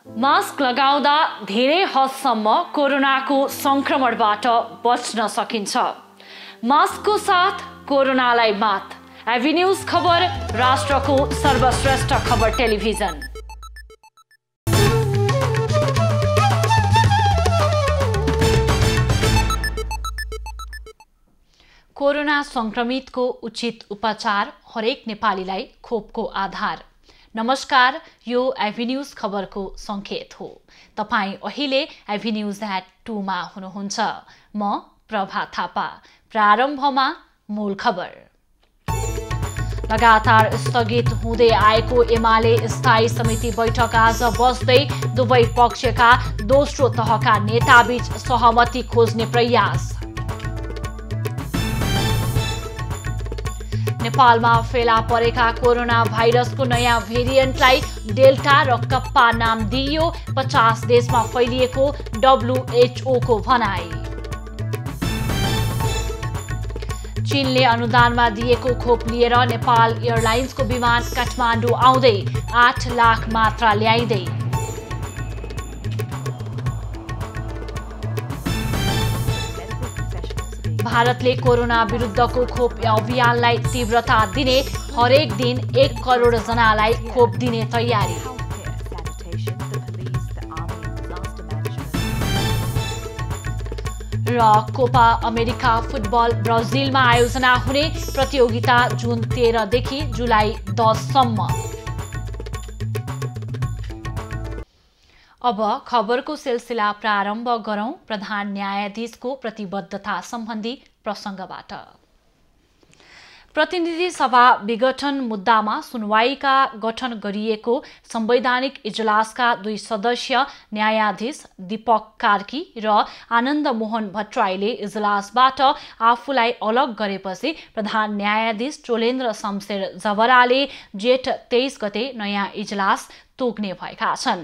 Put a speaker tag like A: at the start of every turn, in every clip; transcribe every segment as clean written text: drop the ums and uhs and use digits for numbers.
A: Mask लगाउँदा धेरै हदसम्म कोरोनाको संक्रमणबाट बच्न सकिन्छ। मास्कको साथ कोरोनालाई मात। एभी न्यूज खबर, राष्ट्रको सर्वश्रेष्ठ खबर टेलिभिजन। कोरोना संक्रमितको उचित उपचार हरेक नेपालीलाई खोपको आधार। नमस्कार, यो एभी न्यूज खबरको संकेत हो। तपाई अहिले एभी न्यूज @2 मा हुनुहुन्छ। म प्रभा थापा। प्रारम्भमा मूल खबर। लगातार स्थगित हुँदै आएको एमाले स्थायी समिति बैठक आज बस्दै दुवै पक्षका दोस्रो तहका नेताबीच सहमति खोज्ने प्रयास। नेपालमा फेला परेका कोरोना भाइरसको नयाँ भेरिएन्टलाई डेल्टा र कप्पा नाम दिइयो। 50 देशमा फैलिएको WHO को भनाई। चीनले अनुदानमा दिएको खोप लिएर नेपाल एयरलाइन्सको विमान काठमाडौँ आउँदै 8 लाख मात्रा ल्याइँदै। भारतले कोरोना विरुद्धको खोप अभियानलाई तीव्रता दिने, हरेक दिन 1 करोड जनालाई खोप दिने तयारी। र कोपा अमेरिका फुटबल ब्राजिलमा आयोजना हुने प्रतियोगिता जुन 13 देखि जुलाई 10 सम्म। अब खबरको सिलसिला प्रारम्भ गरौं प्रधान न्यायाधीशको प्रतिबद्धता सम्बन्धी प्रसंगबाट। प्रतिनिधि सभा विघटन मुद्दामा सुनवाईका गठन गरिएको संवैधानिक इजलासका 2 सदस्य न्यायाधीश दीपक कार्की र आनन्द मोहन भट्टराईले इजलासबाट आफूलाई अलग गरेपछि प्रधान न्यायाधीश चोलेन्द्र शमशेर जबराले जेठ 23 गते नयाँ इजलास तोक्ने भएका छन्।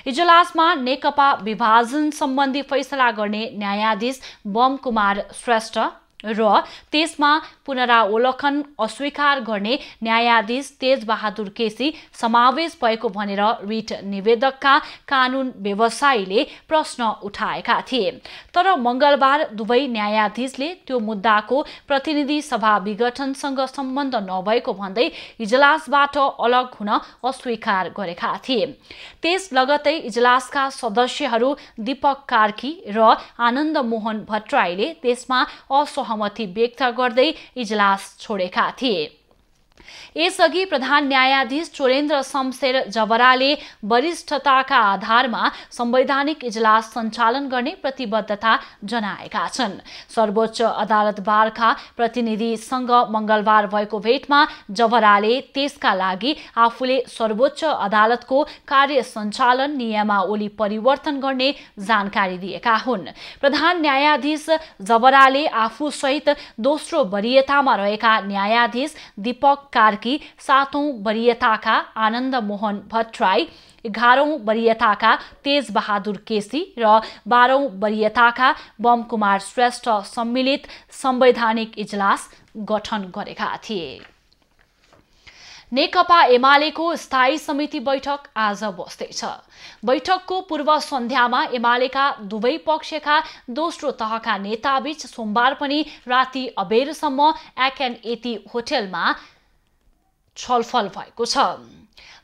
A: इजलासमा नेकपा विभाजन सम्बन्धी फैसला गर्ने न्यायाधीश बम कुमार श्रेष्ठ र त्यसमा पुनरावलोकन अस्वीकार गर्ने न्यायाधीश तेजबहादुर केसी समावेश भएको भनेर रिट निवेदकका कानून व्यवसायीले प्रश्न उठाएका थिए। तर मंगलबार दुवै न्यायाधीशले त्यो मुद्दाको प्रतिनिधि सभा विघटनसँग सम्बन्ध नभएको भन्दै इजलासबाट अलग हुन अस्वीकार गरेका थिए। त्यस लगतै इजलासका सदस्यहरू दीपक कार्की र आनन्द मोहन भट्टराईले त्यसमा असहमति व्यक्त गर्दै इजलास छोडेका थिए। यसअघि प्रधान न्यायाधीश चोलेन्द्र शमशेर जबराले वरिष्ठताका आधारमा संवैधानिक इजलास सञ्चालन गर्ने प्रतिबद्धता जनाएका छन्। सर्वोच्च अदालत बारका प्रतिनिधिसँग मंगलबार भएको भेटमा जबराले त्यसका लागि आफूले सर्वोच्च अदालतको कार्य सञ्चालन नियमावली परिवर्तन गर्ने जानकारी दिएका हुन्। प्रधान न्यायाधीश जबराले आफूसहित दोस्रो वरियतामा रहेका न्यायाधीश दीपक कार्की, 7औं वरियताका आनन्द मोहन भट्टराई, 11औं वरियताका तेजबहादुर केसी र 12औं वरियताका बम कुमार श्रेष्ठ सम्मिलित संवैधानिक इजलास गठन गरेका थिए। नेकपा एमालेको स्थायी समिति बैठक आज बस्दैछ। बैठकको पूर्व सन्ध्यामा एमालेका दुवै पक्षका दोस्रो तहका नेताबीच सोमबार पनि राति अबेरसम्म AK&ET होटलमा छलफल भएको छ।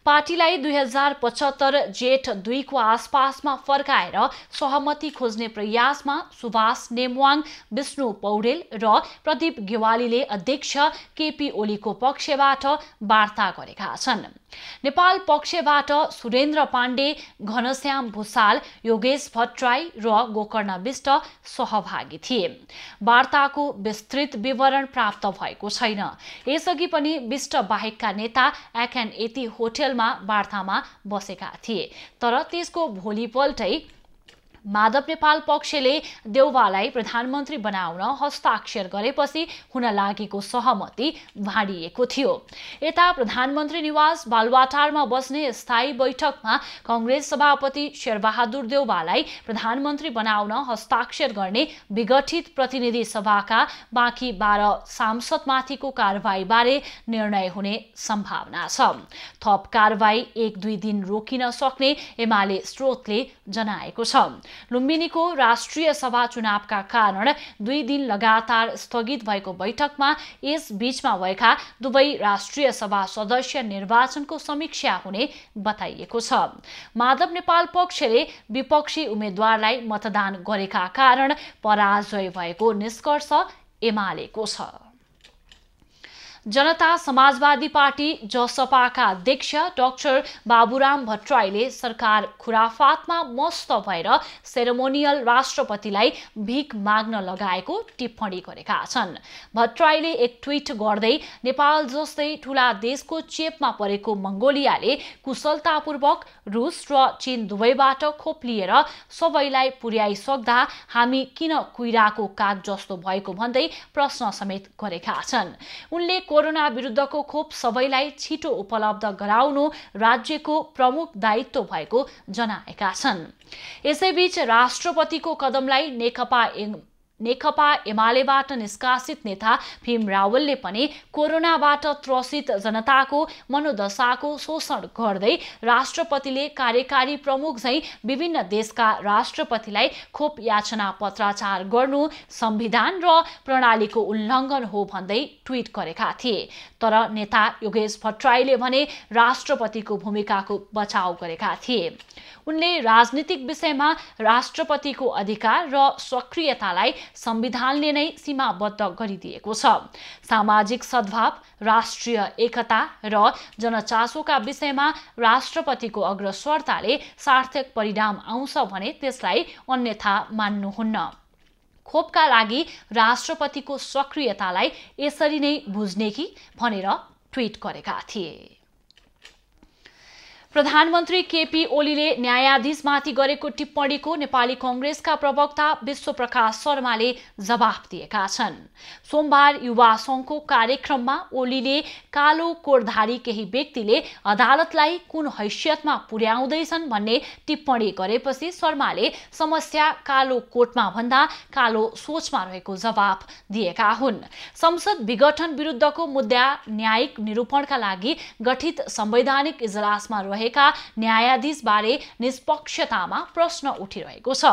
A: पार्टीलाई 2075 जेठ 2 को आसपासमा फर्काएर सहमति खोज्ने प्रयासमा सुभाष नेमवाङ, विष्णु पौडेल र प्रदीप गेवालीले अध्यक्ष केपी ओलीको पक्षबाट वार्ता गरेका छन्। नेपाल पक्षबाट सुरेन्द्र पाण्डे, घनश्याम भुसाल, योगेश भट्टराई र गोकर्ण विष्ट सहभागी थिए। वार्ताको विस्तृत विवरण प्राप्त भएको छैन। यसअघि पनि विष्ट बाहेकका नेता AK&ET होटलमा वार्तामा बसेका थिए। तर त्यसको भोलिपल्टै माधव नेपाल पक्षले देउवालाई प्रधानमन्त्री बनाउन हस्ताक्षर गरेपछि हुन लागेको सहमति भाँडिएको थियो। यता प्रधानमन्त्री निवास बालुवाटारमा बस्ने स्थायी बैठकमा कांग्रेस सभापति शेरबहादुर देउवालाई प्रधानमन्त्री बनाउन हस्ताक्षर गर्ने विघटित प्रतिनिधि सभाका बाँकी 12 सांसदमाथिको कारबाहीबारे निर्णय हुने सम्भावना छ। थप कारबाही 1-2 दिन रोकिन सक्ने एमाले स्रोतले जनाएको छ। लुम्बिनीको राष्ट्रिय सभा चुनावका कारण 2 दिन लगातार स्थगित भएको बैठकमा यस बीचमा भएका दुवै राष्ट्रिय सभा सदस्य निर्वाचनको समीक्षा हुने बताइएको छ। माधव नेपाल पक्षले विपक्षी उम्मेद्वारलाई मतदान गरेका कारण पराजय भएको निष्कर्ष एमालेको छ। जनता समाजवादी पार्टी जसपाका अध्यक्ष डाक्टर बाबुराम भट्टराईले सरकार खुराफातमा मस्त भएर सेरेमोनियल राष्ट्रपतिलाई भिख माग्न लगाएको टिप्पणी गरेका छन्। भट्टराईले एक ट्वीट गर्दै नेपाल जस्तै ठूला देशको चेपमा परेको मंगोलियाले कुशलतापूर्वक रुस र चीन दुवैबाट खोप लिएर सबैलाई पुर्याइसक्दा हामी किन कुइराको काग जस्तो भएको भन्दै प्रश्न समेत गरेका छन्। उनले कोरोना विरुद्धको खोप सबैलाई छिटो उपलब्ध गराउनु राज्यको प्रमुख दायित्व भएको जनाएका छन्। यसैबीच राष्ट्रपतिको कदमलाई नेकपा एमालेबाट निष्कासित नेता भीम रावलले पनि कोरोनाबाट त्रसित जनताको मनोदशाको शोषण गर्दै राष्ट्रपतिले कार्यकारी प्रमुख झैं विभिन्न देशका राष्ट्रपतिलाई खोप याचना पत्राचार गर्नु संविधान र प्रणालीको उल्लङ्घन हो भन्दै ट्वीट गरेका थिए। तर नेता योगेश भट्टराईले भने राष्ट्रपतिको भूमिकाको बचाउ गरेका थिए। उनले राजनीतिक विषयमा राष्ट्रपतिको अधिकार र सक्रियतालाई संविधानले नै सीमाबद्ध गरिदिएको छ। सामाजिक सद्भाव, राष्ट्रिय एकता र जनचासोका विषयमा राष्ट्रपतिको अग्रसरताले सार्थक परिणाम आउँछ भने त्यसलाई अन्यथा मान्नुहुन्न। खोपका लागि राष्ट्रपतिको सक्रियतालाई यसरी नै बुझ्ने कि भनेर ट्वीट गरेका थिए। प्रधानमन्त्री केपी ओलीले न्यायाधीशमाथि गरेको टिप्पणीको नेपाली कांग्रेसका प्रवक्ता विश्वप्रकाश शर्माले जवाफ दिएका छन्। सोमबार युवा संघको कार्यक्रममा ओलीले कालो कोटधारी केही व्यक्तिले अदालतलाई कुन हैसियतमा पुर्याउँदैछन् भन्ने टिप्पणी गरेपछि शर्माले समस्या कालो कोटमा भन्दा कालो सोचमा रहेको जवाफ दिएका हुन्। संसद विघटन विरुद्धको मुद्दा न्यायिक निरूपणका लागि गठित संवैधानिक इजलासमा रहेका न्यायाधीश बारे निष्पक्षतामा प्रश्न उठिरहेको छ।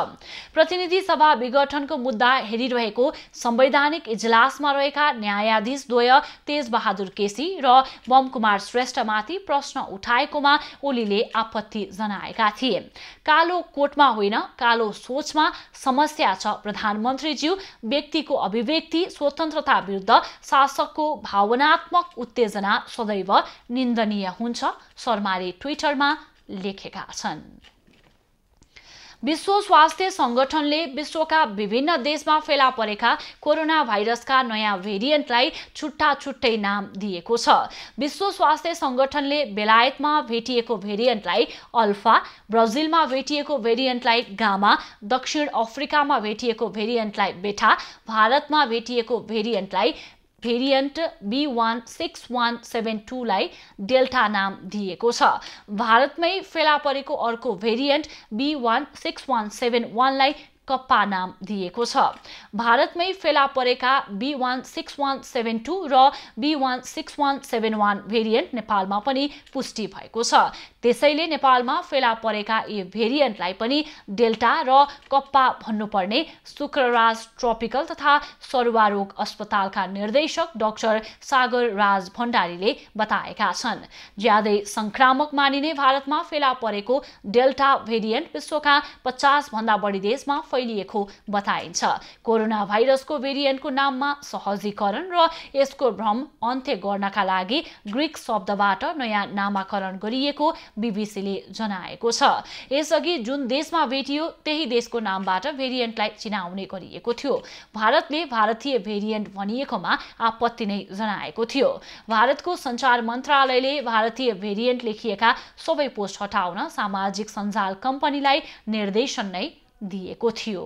A: प्रतिनिधि सभा विघटनको मुद्दा हेरिरहेको संवैधानिक इजलासमा रहेका न्यायाधीश द्वय तेजबहादुर केसी र बमकुमार श्रेष्ठमाथि प्रश्न उठाएकोमा ओलीले आपत्ति जनाएका थिए। कालो कोटमा होइन, कालो सोचमा समस्या छ प्रधानमन्त्रीज्यू। व्यक्तिको अभिव्यक्ति स्वतन्त्रता विरुद्ध शासकको भावनात्मक उत्तेजना सदैव निन्दनीय हुन्छ, शर्माले ट्विटरमा लेखेका छन्। विश्व स्वास्थ्य संगठनले विश्वका विभिन्न देशमा फेला परेका कोरोना भाइरसका नयाँ भेरिएन्टलाई छुट्टा छुट्टै नाम दिएको छ। विश्व स्वास्थ्य संगठनले बेलायतमा भेटिएको भेरिएन्टलाई अल्फा, ब्राजिलमा भेटिएको भेरिएन्टलाई गामा, दक्षिण अफ्रिकामा भेटिएको भेरिएन्टलाई बेटा, भारतमा भेटिएको भेरिएन्टलाई भेरिएन्ट B16172 लाई डेल्टा नाम दिएको छ। भारतमै फेला परेको अर्को भेरिएन्ट B16171 लाई कप्पा नाम दिएको छ। भारतमै फेला परेका B16172 र B16171 भेरिएन्ट नेपालमा पनि पुष्टि भएको छ। त्यसैले नेपालमा फेला परेका यी भेरिएन्टलाई पनि डेल्टा र कप्पा भन्नुपर्ने शुक्रराज ट्रपिकल तथा सरुवा रोग अस्पतालका निर्देशक डाक्टर सागर राज भण्डारीले बताएका छन्। ज्यादै संक्रामक मानिने भारतमा फेला परेको डेल्टा भेरिएन्ट विश्वका 50 भन्दा बढी देशमा फैलिएको बताइन्छ। कोरोना भाइरसको भेरिएन्टको नाममा सहजीकरण र यसको भ्रम अन्त्य गर्नका लागि ग्रीक शब्दबाट नयाँ नामाकरण गरिएको बीबीसीले जनाएको छ। यसअघि जुन देशमा भेटियो त्यही देशको नामबाट भेरिएन्टलाई चिनाउने गरिएको थियो। भारतले भारतीय भेरिएन्ट भनिएकोमा आपत्ति नै जनाएको थियो। भारतको सञ्चार मन्त्रालयले भारतीय भेरिएन्ट लेखिएका सबै पोस्ट हटाउन सामाजिक सञ्जाल कम्पनीलाई निर्देशन नै दिएको थियो।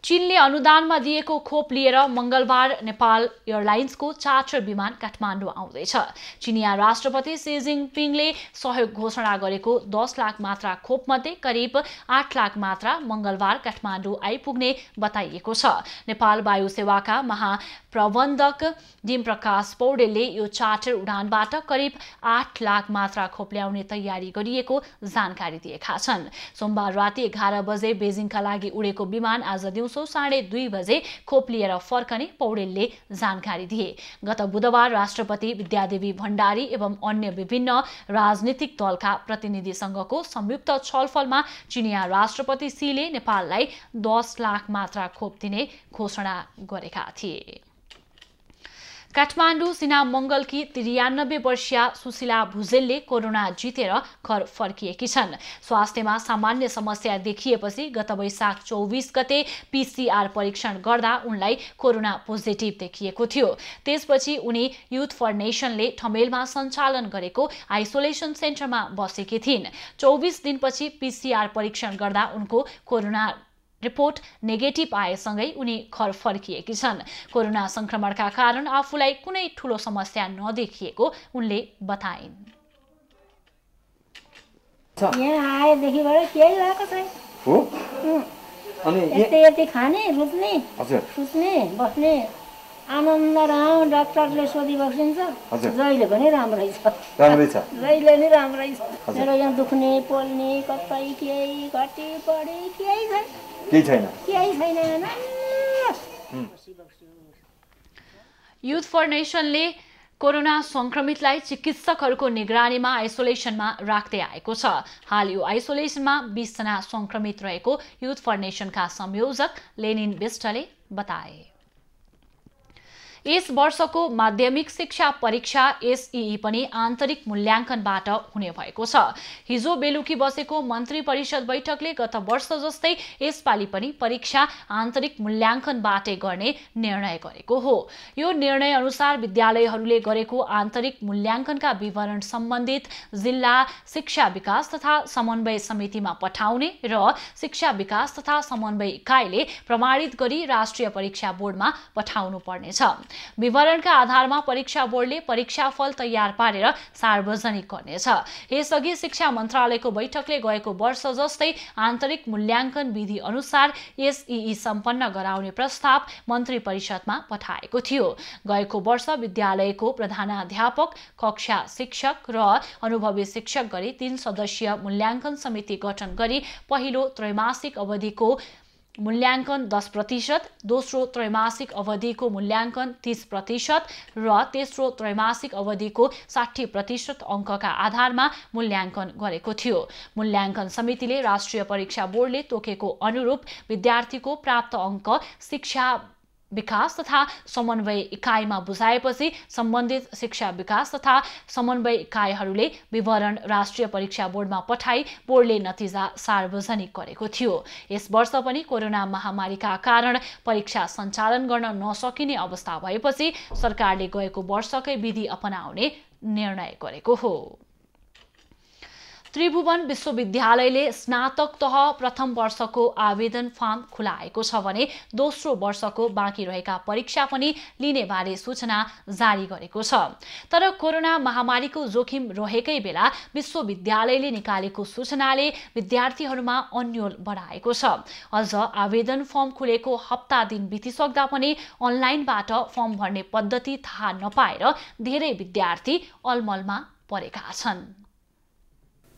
A: चीनले अनुदानमा दिएको खोप लिएर मंगलबार नेपाल एयरलाइन्सको चार्टर विमान काठमाडौँ आउँदैछ। चिनिया राष्ट्रपति सी जिनपिङले सहयोग घोषणा गरेको 10 लाख मात्रा खोपमध्ये करिब 8 लाख मात्रा मंगलबार काठमाडौँ आइपुग्ने बताइएको छ। नेपाल वायु सेवाका महाप्रबन्धक डिम प्रकाश पौडेलले यो चार्टर उडानबाट करिब 8 लाख मात्रा खोप ल्याउने तयारी गरिएको जानकारी दिएका छन्। सोमबार राति 11 बजे बेजिङका लागि उडेको विमान आज दिउँसो 2:30 बजे खोप लिएर फर्कने पौडेलले जानकारी दिए। गत बुधबार राष्ट्रपति विद्यादेवी भण्डारी एवं अन्य विभिन्न राजनीतिक दलका प्रतिनिधिसँगको संयुक्त छलफलमा चिनिया राष्ट्रपति सीले नेपाललाई 10 लाख मात्रा खोप दिने घोषणा गरेका थिए। काठमाडौँ सिना मंगलकी 93 वर्षीय सुशीला भुजेलले कोरोना जितेर घर फर्किएकी छन्। स्वास्थ्यमा सामान्य समस्या देखिएपछि गत वैशाख 24 गते पीसीआर परीक्षण गर्दा उनलाई कोरोना पोजिटिभ देखिएको थियो। त्यसपछि उनी युथ फर नेशनले ठमेलमा सञ्चालन गरेको आइसोलेसन सेन्टरमा बसेकी थिइन्। 24 दिनपछि पीसीआर परीक्षण गर्दा उनको कोरोना रिपोर्ट नेगेटिभ आएसँगै उनी घर फर्किएकी छन्। कोरोना संक्रमणका कारण आफूलाई कुनै ठूलो समस्या नदेखिएको उनले बताइन्।
B: यहाँ आएदेखिबाट केही भएको छैन हो। अनि यति खाने रुच्ने सुत्ने बस्ने आनन्द राम डाक्टरले सोधिबक्सिन्छ। जहिले पनि राम्रै छ जहिले नै राम्रै छ। मेरो यहाँ दुख्ने पोल्ने कतै केही घटी बढी केही छैन।
A: युथ फर नेशनले कोरोना संक्रमितलाई चिकित्सकहरूको निगरानीमा आइसोलेसनमा राख्दै आएको छ। हाल यो आइसोलेसनमा 20 जना संक्रमित रहेको युथ फर नेशनका संयोजक लेनिन बिष्टले बताए। यस वर्षको माध्यमिक शिक्षा परीक्षा एसईई पनि आन्तरिक मूल्याङ्कनबाट हुने भएको छ। हिजो बेलुकी बसेको मन्त्री परिषद बैठकले गत वर्ष जस्तै यसपालि पनि परीक्षा आन्तरिक मूल्याङ्कनबाटै गर्ने निर्णय गरेको हो। यो निर्णय अनुसार विद्यालयहरूले गरेको आन्तरिक मूल्याङ्कनका विवरण सम्बन्धित जिल्ला शिक्षा विकास तथा समन्वय समितिमा पठाउने र शिक्षा विकास तथा समन्वय इकाइले प्रमाणित गरी राष्ट्रिय परीक्षा बोर्डमा पठाउनु पर्नेछ। विवरणका आधारमा परीक्षा बोर्डले परीक्षाफल तयार पारेर सार्वजनिक गर्नेछ। यसअघि शिक्षा मन्त्रालयको बैठकले गएको वर्ष जस्तै आन्तरिक मूल्याङ्कन विधि अनुसार एसईई सम्पन्न गराउने प्रस्ताव मन्त्री परिषदमा पठाएको थियो। गएको वर्ष विद्यालयको प्रधानाध्यापक, कक्षा शिक्षक र अनुभवी शिक्षक गरी 3 सदस्यीय मूल्याङ्कन समिति गठन गरी पहिलो त्रैमासिक अवधिको मूल्याङ्कन 10%, दोस्रो त्रैमासिक अवधिको मूल्याङ्कन 30% र तेस्रो त्रैमासिक अवधिको 60% अङ्कका आधारमा मूल्याङ्कन गरेको थियो। मूल्याङ्कन समितिले राष्ट्रिय परीक्षा बोर्डले तोकेको अनुरूप विद्यार्थीको प्राप्त अङ्क शिक्षा विकास तथा समन्वय इकाइमा बुझाएपछि सम्बन्धित शिक्षा विकास तथा समन्वय इकाइहरूले विवरण राष्ट्रिय परीक्षा बोर्डमा पठाई बोर्डले नतिजा सार्वजनिक गरेको थियो। यस वर्ष पनि कोरोना महामारीका कारण परीक्षा सञ्चालन गर्न नसकिने अवस्था भएपछि सरकारले गएको वर्षकै विधि अपनाउने निर्णय गरेको हो। त्रिभुवन विश्वविद्यालयले स्नातक तह प्रथम वर्षको आवेदन फार्म खुलाएको छ भने दोस्रो वर्षको बाँकी रहेका परीक्षा पनि लिने बारे सूचना जारी गरेको छ। तर कोरोना महामारीको जोखिम रहेकै बेला विश्वविद्यालयले निकालेको सूचनाले विद्यार्थीहरूमा अन्योल बढाएको छ। अझ आवेदन फर्म खुलेको हप्ता दिन बितिसक्दा पनि अनलाइनबाट फर्म भर्ने पद्धति थाहा नपाएर धेरै विद्यार्थी अलमलमा परेका छन्।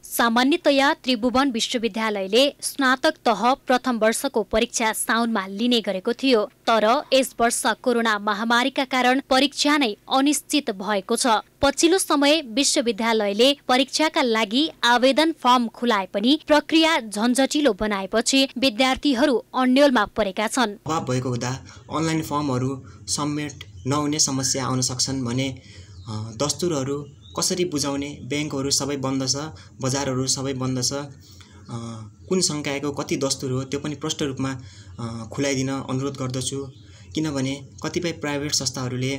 C: सामान्यतया त्रिभुवन विश्वविद्यालयले स्नातक तह प्रथम वर्षको परीक्षा साउनमा लिने गरेको थियो। तर यस वर्ष कोरोना महामारीका कारण परीक्षा नै अनिश्चित भएको छ। पछिल्लो समय विश्वविद्यालयले परीक्षाका लागि आवेदन फर्म खुलाए पनि प्रक्रिया झन्झटिलो बनाएपछि विद्यार्थीहरू अन्योलमा परेका छन्।
D: अभाव भएको हुँदा अनलाइन फर्महरू सबमिट नहुने समस्या आउन सक्छन् भने दस्तुरहरू कसरी बुझाउने, ब्याङ्कहरू सबै बन्द छ, बजारहरू सबै बन्द छ, कुन संकायको कति दस्तुर हो त्यो पनि प्रष्ट रूपमा खुलाइदिन अनुरोध गर्दछु। किनभने कतिपय प्राइभेट संस्थाहरूले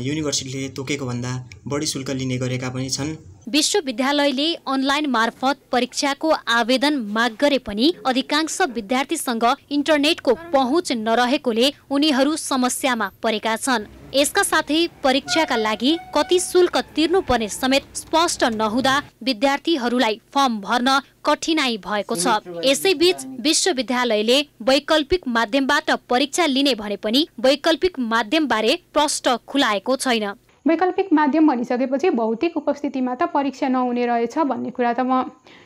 D: युनिभर्सिटीले तोकेको भन्दा बढी शुल्क लिने गरेका पनि छन्।
C: विश्वविद्यालयले अनलाइन मार्फत परीक्षाको आवेदन माग गरे पनि अधिकांश विद्यार्थीसँग इन्टरनेटको पहुँच नरहेकोले उनीहरू समस्यामा परेका छन्। यसका साथै परीक्षाका लागि कति शुल्क तिर्नुपर्ने समेत स्पष्ट नहुँदा विद्यार्थीहरूलाई फर्म भर्न कठिनाई भएको छ। यसैबीच विश्वविद्यालयले वैकल्पिक माध्यमबाट परीक्षा लिने भने पनि वैकल्पिक माध्यमबारे प्रश्न खुलाएको छैन।
E: वैकल्पिक माध्यम भनिसकेपछि भौतिक उपस्थितिमा त परीक्षा नहुने रहेछ भन्ने कुरा त म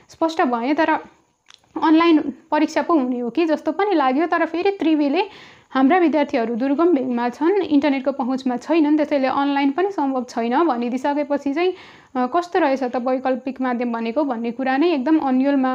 E: स्पष्ट भएँ, तर अनलाइन परीक्षा पो हुने हो कि जस्तो पनि लाग्यो। तर फेरि त्रिवीले हाम्रा विद्यार्थीहरू दुर्गम भेगमा छन्, इन्टरनेटको पहुँचमा छैनन्, त्यसैले अनलाइन पनि सम्भव छैन भनिदिइसकेपछि चाहिँ कस्तो रहेछ त वैकल्पिक माध्यम भनेको भन्ने कुरा नै एकदम अन्यलमा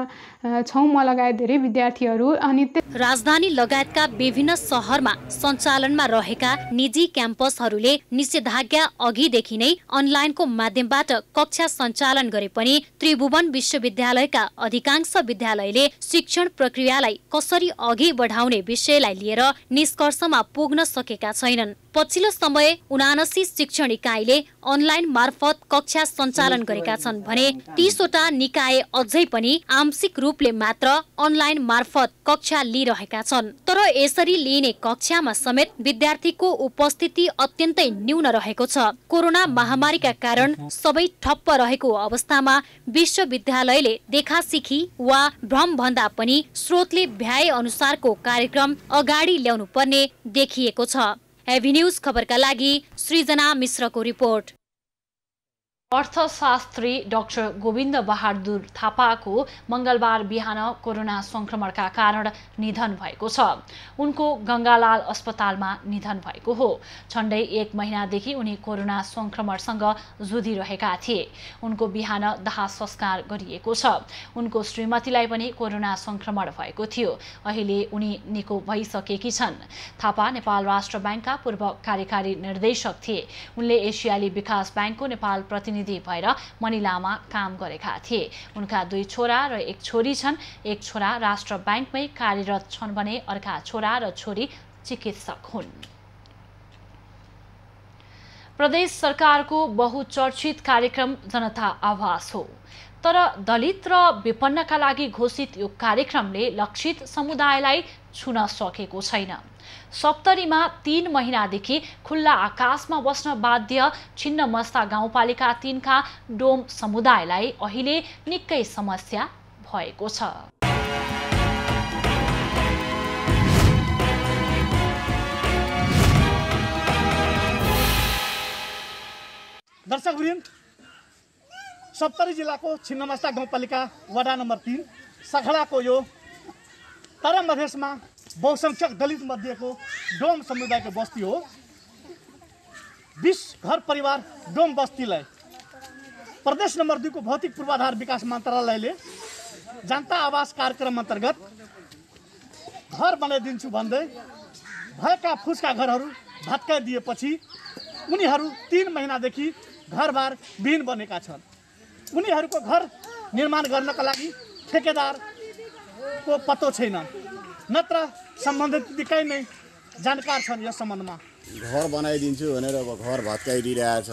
E: छौँ म लगायत धेरै विद्यार्थीहरू। अनि
C: राजधानी लगायतका विभिन्न शहरमा सञ्चालनमा रहेका निजी क्याम्पसहरूले निषेधाज्ञा अघिदेखि नै अनलाइनको माध्यमबाट कक्षा सञ्चालन गरे पनि त्रिभुवन विश्वविद्यालयका अधिकांश विद्यालयले शिक्षण प्रक्रियालाई कसरी अघि बढाउने विषयलाई लिएर निष्कर्षमा पुग्न सकेका छैनन्। पछिल्लो समय 79 शिक्षण इकाइले अनलाइन मार्फत कक्षा सञ्चालन गरेका छन् भने 30 वटा निकाय अझै पनि आंशिक रूपले मात्र अनलाइन मार्फत कक्षा लिइरहेका छन्। तर यसरी लिइने कक्षामा समेत विद्यार्थीको उपस्थिति अत्यन्तै न्यून रहेको छ। कोरोना महामारीका कारण सबै ठप्प रहेको अवस्थामा विश्वविद्यालयले देखासिखी वा भ्रम भन्दा पनि स्रोतले भ्याए अनुसारको कार्यक्रम अगाडि ल्याउनु पर्ने देखिएको छ। एभी न्यूज खबरका लागि सृजना मिश्रको रिपोर्ट।
A: अर्थशास्त्री डाक्टर गोविन्द बहादुर थापाको मंगलबार बिहान कोरोना संक्रमणका कारण निधन भएको छ। उनको गंगालाल अस्पतालमा निधन भएको हो। झण्डै 1 महिनादेखि उनी कोरोना संक्रमणसँग जुधिरहेका थिए। उनको बिहान दाह संस्कार गरिएको छ। उनको श्रीमतीलाई पनि कोरोना संक्रमण भएको थियो। अहिले उनी निको भइसकेकी छन्। थापा नेपाल राष्ट्र बैंकका पूर्व कार्यकारी निर्देशक थिए। उनले एसियाली विकास बैंकको नेपाल प्रतिनिधि भएर मनिलामा काम गरेका थिए। उनका 2 छोरा र 1 छोरी छन्। एक छोरा राष्ट्र बैंकमै कार्यरत छन् भने अर्का छोरा र छोरी चिकित्सक हुन्। प्रदेश सरकारको बहुचर्चित कार्यक्रम जनता आवास हो। तर दलित र विपन्नका लागि घोषित यो कार्यक्रमले लक्षित समुदायलाई छुन सकेको छैन। सप्तरीमा 3 महिनादेखि खुल्ला आकाशमा बस्न बाध्य छिन्नमस्ता गाउँपालिका 3 का डोम समुदायलाई अहिले निकै समस्या भएको छ।
F: दर्शकवृन्द, सप्तरी जिल्लाको छिन्नमस्ता गाउँपालिका वडा नम्बर 3 सखडाको यो तर मधेसमा बहुसंख्यक दलित मध्येको डोम समुदायको बस्ती हो। 20 घर परिवार डोम बस्तीलाई प्रदेश नम्बर 2 को भौतिक पूर्वाधार विकास मन्त्रालयले जनता आवास कार्यक्रम अन्तर्गत घर बनाइदिन्छु भन्दै भएका फुसका घरहरू भत्काइदिएपछि उनीहरू 3 महिनादेखि घरबार विहीन बनेका छन्। उनीहरूको घर निर्माण गर्नका लागि ठेकेदारको पत्तो छैन, नत्र सम्बन्धित निकाय नै जानकार छन् यस सम्बन्धमा।
G: घर बनाइदिन्छु भनेर अब घर भत्काइदिइरहेछ।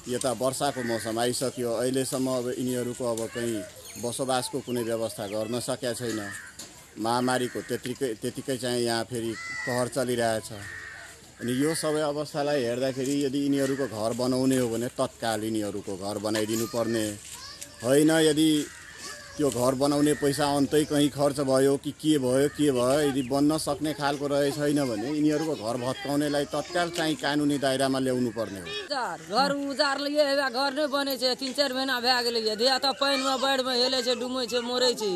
G: यता वर्षाको मौसम आइसक्यो, अहिलेसम्म अब यिनीहरूको अब कहीँ बसोबासको कुनै व्यवस्था गर्न सकेका छैन। महामारीको त्यतिकै चाहिँ यहाँ फेरि कहर चलिरहेछ। अनि यो सबै अवस्थालाई हेर्दाखेरि यदि यिनीहरूको घर बनाउने हो भने तत्काल यिनीहरूको घर बनाइदिनु पर्ने होइन। यदि त्यो घर बनाउने पैसा अन्तै कहीँ खर्च भयो कि के भयो यदि बन्न सक्ने खालको रहे छैन भने यिनीहरूको घर भत्काउनेलाई तत्काल चाहिँ कानुनी दायरामा ल्याउनु पर्ने हो।
H: घर उजारलिए घर नै बनै छै, 3-4 महिना भए गेलै। धिया त पानिमे बाढ़िमे हेलै छै, डुमै छै, मरै छै।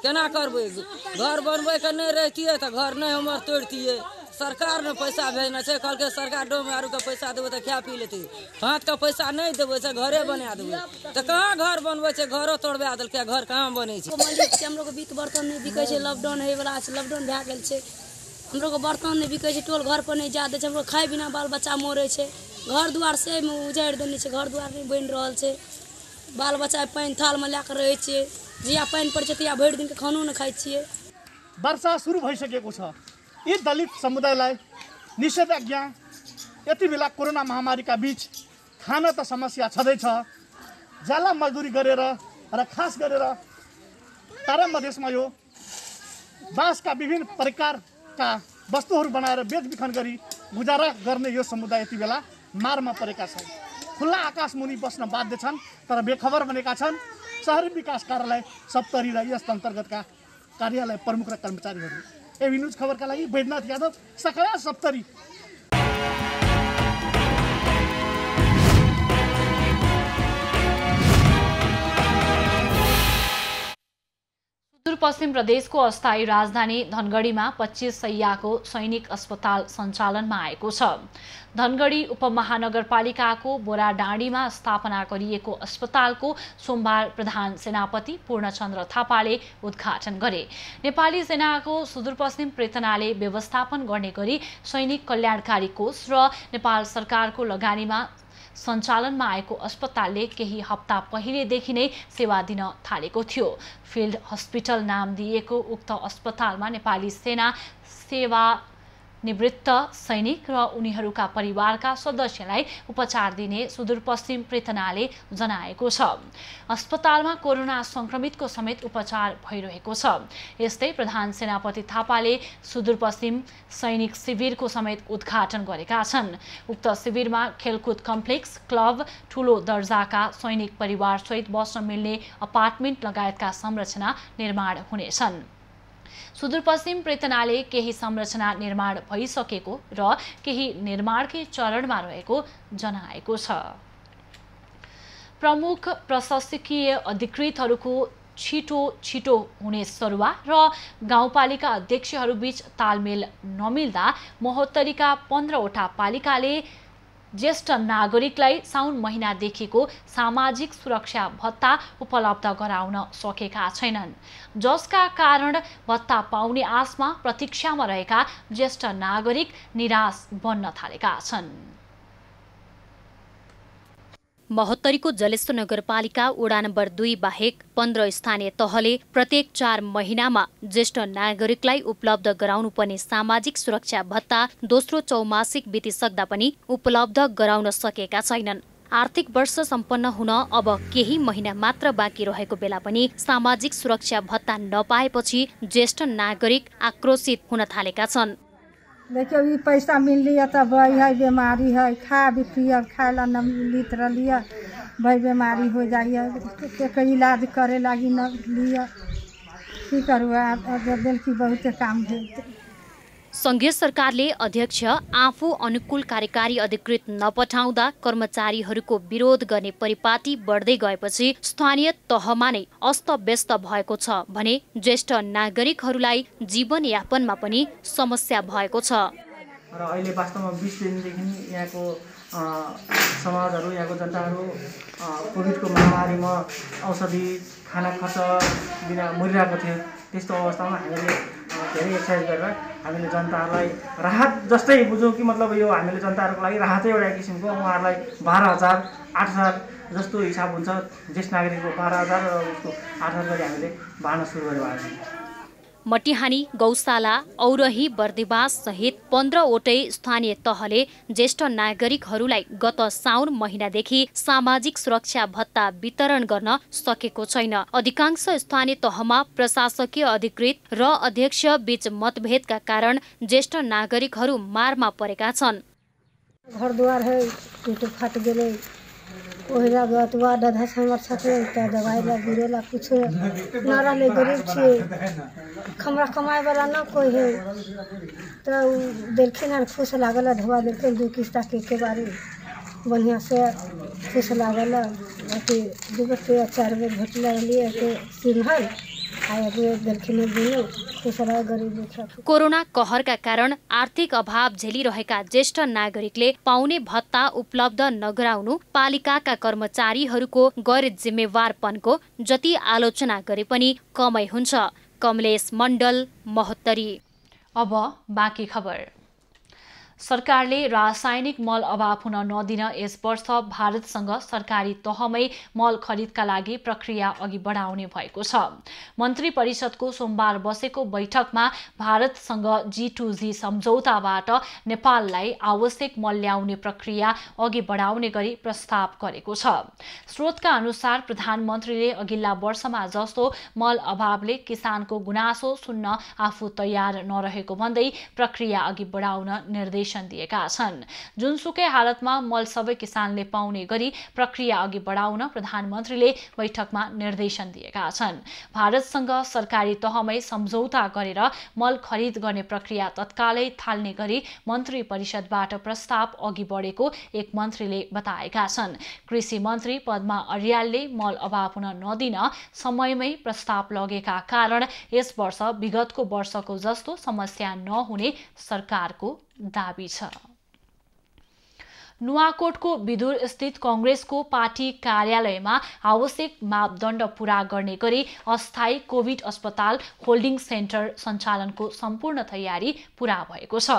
H: केना करबै? घर बनबै के नहि रहितियै तऽ घर नहि हमर तोड़तियै। सरकार ने पैसा भेजना छै, कहलकै सरकार डोम आरू के पैसा देबै तऽ खा पी लेतै। हाथ के पैसा नहि देबै से घरे बना देबै तऽ कहाँ घर बनबै छै? घरो तोड़बा देलकै, घर कहाँ बनै छै?
B: हमरो के बीत बर्तन नहि बिकै छै, लॉकडाउन होय वाला छै, लॉकडाउन भए गेल छै। हमरो के बर्तन नहि बिकै छै, टोल घर पर नहि जा दै छै। हमरो खाय बिना बाल बच्चा मरै छै। घर दुआर से उजाड़ि देने छै, घर दुआर नहि बनि रहल छै। बाल बच्चा पानि थाल में लए के रहै छै। जिया पानि पड़ै छै तिया भरि दिन के खानो नहि खाइ छियै।
F: वर्षा सुरु भइसकेको छ। यी दलित समुदायलाई निषेधाज्ञा यति बेला कोरोना महामारीका बीच खान त समस्या छँदैछ, जाला मजदुरी गरेर र खास गरेर तारा मधेसमा यो बाँसका विभिन्न प्रकारका वस्तुहरू बनाएर बेचबिखन गरी गुजारा गर्ने यो समुदाय यति बेला मारमा परेका छन्। खुल्ला आकाश मुनि बस्न बाध्य छन्, तर बेखबर बनेका छन् शहरी विकास कार्यालय सप्तरी र यस अन्तर्गतका कार्यालय प्रमुख र कर्मचारीहरू। एबी न्युज खबरका लागि बैजनाथ यादव, सखडा सप्तरी।
A: सुदूरपश्चिम प्रदेशको अस्थायी राजधानी धनगढीमा 25 शैय्याको सैनिक अस्पताल सञ्चालनमा आएको छ। धनगढी उपमहानगरपालिकाको बोराडाँडीमा स्थापना गरिएको अस्पतालको सोमबार प्रधान सेनापति पूर्णचन्द्र थापाले उद्घाटन गरे। नेपाली सेनाको सुदूरपश्चिम प्रेतनाले व्यवस्थापन गर्ने गरी सैनिक कल्याणकारी कोष र नेपाल सरकारको लगानीमा सञ्चालनमा आएको अस्पतालले केही हप्ता पहिलेदेखि नै सेवा दिन थालेको थियो। फिल्ड हस्पिटल नाम दिएको उक्त अस्पतालमा नेपाली सेना सेवा निवृत्त सैनिक र उनीहरूका परिवारका सदस्यलाई उपचार दिने सुदूरपश्चिम प्रेतनाले जनाएको छ। अस्पतालमा कोरोना संक्रमितको समेत उपचार भइरहेको छ। यस्तै प्रधान सेनापति थापाले सुदूरपश्चिम सैनिक शिविरको समेत उद्घाटन गरेका छन्। उक्त शिविरमा खेलकुद कम्प्लेक्स, क्लब, ठूलो दर्जाका सैनिक परिवारसहित बस्न मिल्ने अपार्टमेन्ट लगायतका संरचना निर्माण हुनेछन्। सुदूरपश्चिम प्रेतनाले केही संरचना निर्माण भइसकेको र केही निर्माणकै चरणमा रहेको जनाएको छ। प्रमुख प्रशासकीय अधिकृतहरूको छिटो हुने सरुवा र गाउँपालिका अध्यक्षहरूबीच तालमेल नमिल्दा महोत्तरीका 15वटा पालिकाले ज्येष्ठ नागरिकलाई साउन महिनादेखिको सामाजिक सुरक्षा भत्ता उपलब्ध गराउन सकेका छैनन्, जसका कारण भत्ता पाउने आशमा प्रतीक्षामा रहेका ज्येष्ठ नागरिक निराश बन्न थालेका छन्।
C: महोत्तरीको जलेश्वर नगरपालिका वडा नम्बर 2 बाहेक 15 स्थानीय तहले प्रत्येक 4 महिनामा ज्येष्ठ नागरिकलाई उपलब्ध गराउनुपर्ने सामाजिक सुरक्षा भत्ता दोस्रो चौमासिक बितिसक्दा पनि उपलब्ध गराउन सकेका छैनन्। आर्थिक वर्ष सम्पन्न हुन अब केही महिना मात्र बाँकी रहेको बेला पनि सामाजिक सुरक्षा भत्ता नपाएपछि ज्येष्ठ नागरिक आक्रोशित हुन थालेका छन्।
B: देखियो ये पैसा मिल लिया तो भाई है बीमारी है, खा भी पिया खाएला न मिलित रहिए भाई बीमारी हो जाइए, इलाज करे लगी न लिया की करुआ दिल की बहुत काम है।
C: संघीय सरकारले अध्यक्ष आफू अनुकूल कार्यकारी अधिकृत नपठाउँदा कर्मचारीहरूको विरोध गर्ने परिपाटी बढ्दै गएपछि स्थानीय तहमा नै अस्तव्यस्त भएको छ भने ज्येष्ठ नागरिकहरूलाई जीवनयापनमा पनि समस्या भएको छ।
I: र अहिले वास्तवमा 20 दिनदेखि यहाँको समाजहरू, यहाँको जनताहरू कोभिडको महामारीमा औषधि खाना खर्च बिना मरिरहेको थियो। त्यस्तो अवस्थामा हामीले धेरै एक्सर्साइज गरेर हामीले जनताहरूलाई राहत जस्तै बुझौँ कि मतलब यो हामीले जनताहरूको लागि राहतै एउटा किसिमको उहाँहरूलाई 12,000 8,000 जस्तो हिसाब हुन्छ। ज्येष्ठ नागरिकको 12,000 र उसको 8,000 गरी हामीले बाँड्न सुरु गरेको।
C: मटिहानी, गौशाला, औरही, बर्दिवास सहित 15वटै स्थानीय तहले ज्येष्ठ नागरिकहरूलाई गत साउन महिनादेखि सामाजिक सुरक्षा भत्ता वितरण गर्न सकेको छैन। अधिकांश स्थानीय तहमा प्रशासकीय अधिकृत र अध्यक्ष बीच मतभेदका कारण ज्येष्ठ नागरिकहरू मारमा परेका छन्।
B: घरद्वार है टूट फट गेले, ओहि लगतवा दधा संगर छथे त दवाई ला गिरेला कुछ न रहले, गरीब छे, खमरा कमाए वाला न कोई है। तो देखिन खुश लागल, धवा देलखिन 2 किस्ता के बारे बढ़िया से खुश लागल। अथी 2 रुपया 4 रुपया भेटल लिए के सिंहल
C: कोरोना कहरका कारण आर्थिक अभाव झेलिरहेका ज्येष्ठ नागरिकले पाउने भत्ता उपलब्ध नगराउनु पालिकाका कर्मचारीहरूको गैर जिम्मेवारपनको जति आलोचना गरे पनि कमै हुन्छ। कमलेश मण्डल, महोत्तरी।
A: अब बाँकी खबर। सरकारले रासायनिक मल अभाव हुन नदिन यस वर्ष भारतसँग सरकारी तहमै मल खरिदका लागि प्रक्रिया अघि बढाउने भएको छ। मन्त्री परिषदको सोमबार बसेको बैठकमा भारतसँग G2G सम्झौताबाट नेपाललाई आवश्यक मल ल्याउने प्रक्रिया अघि बढाउने गरी प्रस्ताव गरेको छ। स्रोतका अनुसार प्रधानमन्त्रीले अघिल्ला वर्षमा जस्तो मल अभावले किसानको गुनासो सुन्न आफू तयार नरहेको भन्दै प्रक्रिया अघि बढाउन निर्देशन दिएका छन्। जुनसुकै हालतमा मल सबै किसानले पाउने गरी प्रक्रिया अघि बढाउन प्रधानमन्त्रीले बैठकमा निर्देशन दिएका छन्। भारतसँग सरकारी तहमै सम्झौता गरेर मल खरिद गर्ने प्रक्रिया तत्कालै थाल्ने गरी मन्त्री परिषदबाट प्रस्ताव अघि बढेको एक मन्त्रीले बताएका छन्। कृषि मन्त्री पद्मा अर्यालले मल अभाव हुन नदिन समयमै प्रस्ताव लगेका कारण यस वर्ष विगतको वर्षको जस्तो समस्या नहुने सरकारको दाबी छ। नुवाकोटको विदुर स्थित कांग्रेसको पार्टी कार्यालयमा आवश्यक मापदण्ड पूरा गर्ने गरी अस्थायी कोभिड अस्पताल होल्डिङ सेन्टर सञ्चालनको सम्पूर्ण तयारी पूरा भएको छ।